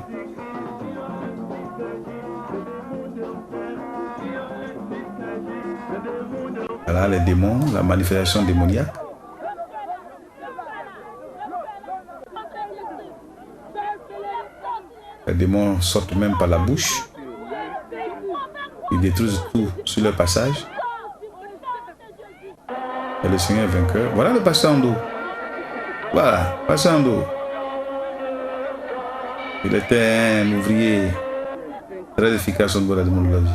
Voilà les démons, la manifestation démoniaque. Les démons sortent même par la bouche. Ils détruisent tout sur leur passage. Et le Seigneur est vainqueur. Voilà le pasteur Ando. Voilà, pasteur Ando. Il était un ouvrier très efficace au niveau de la demande de la vie.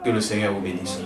Que le Seigneur vous bénisse.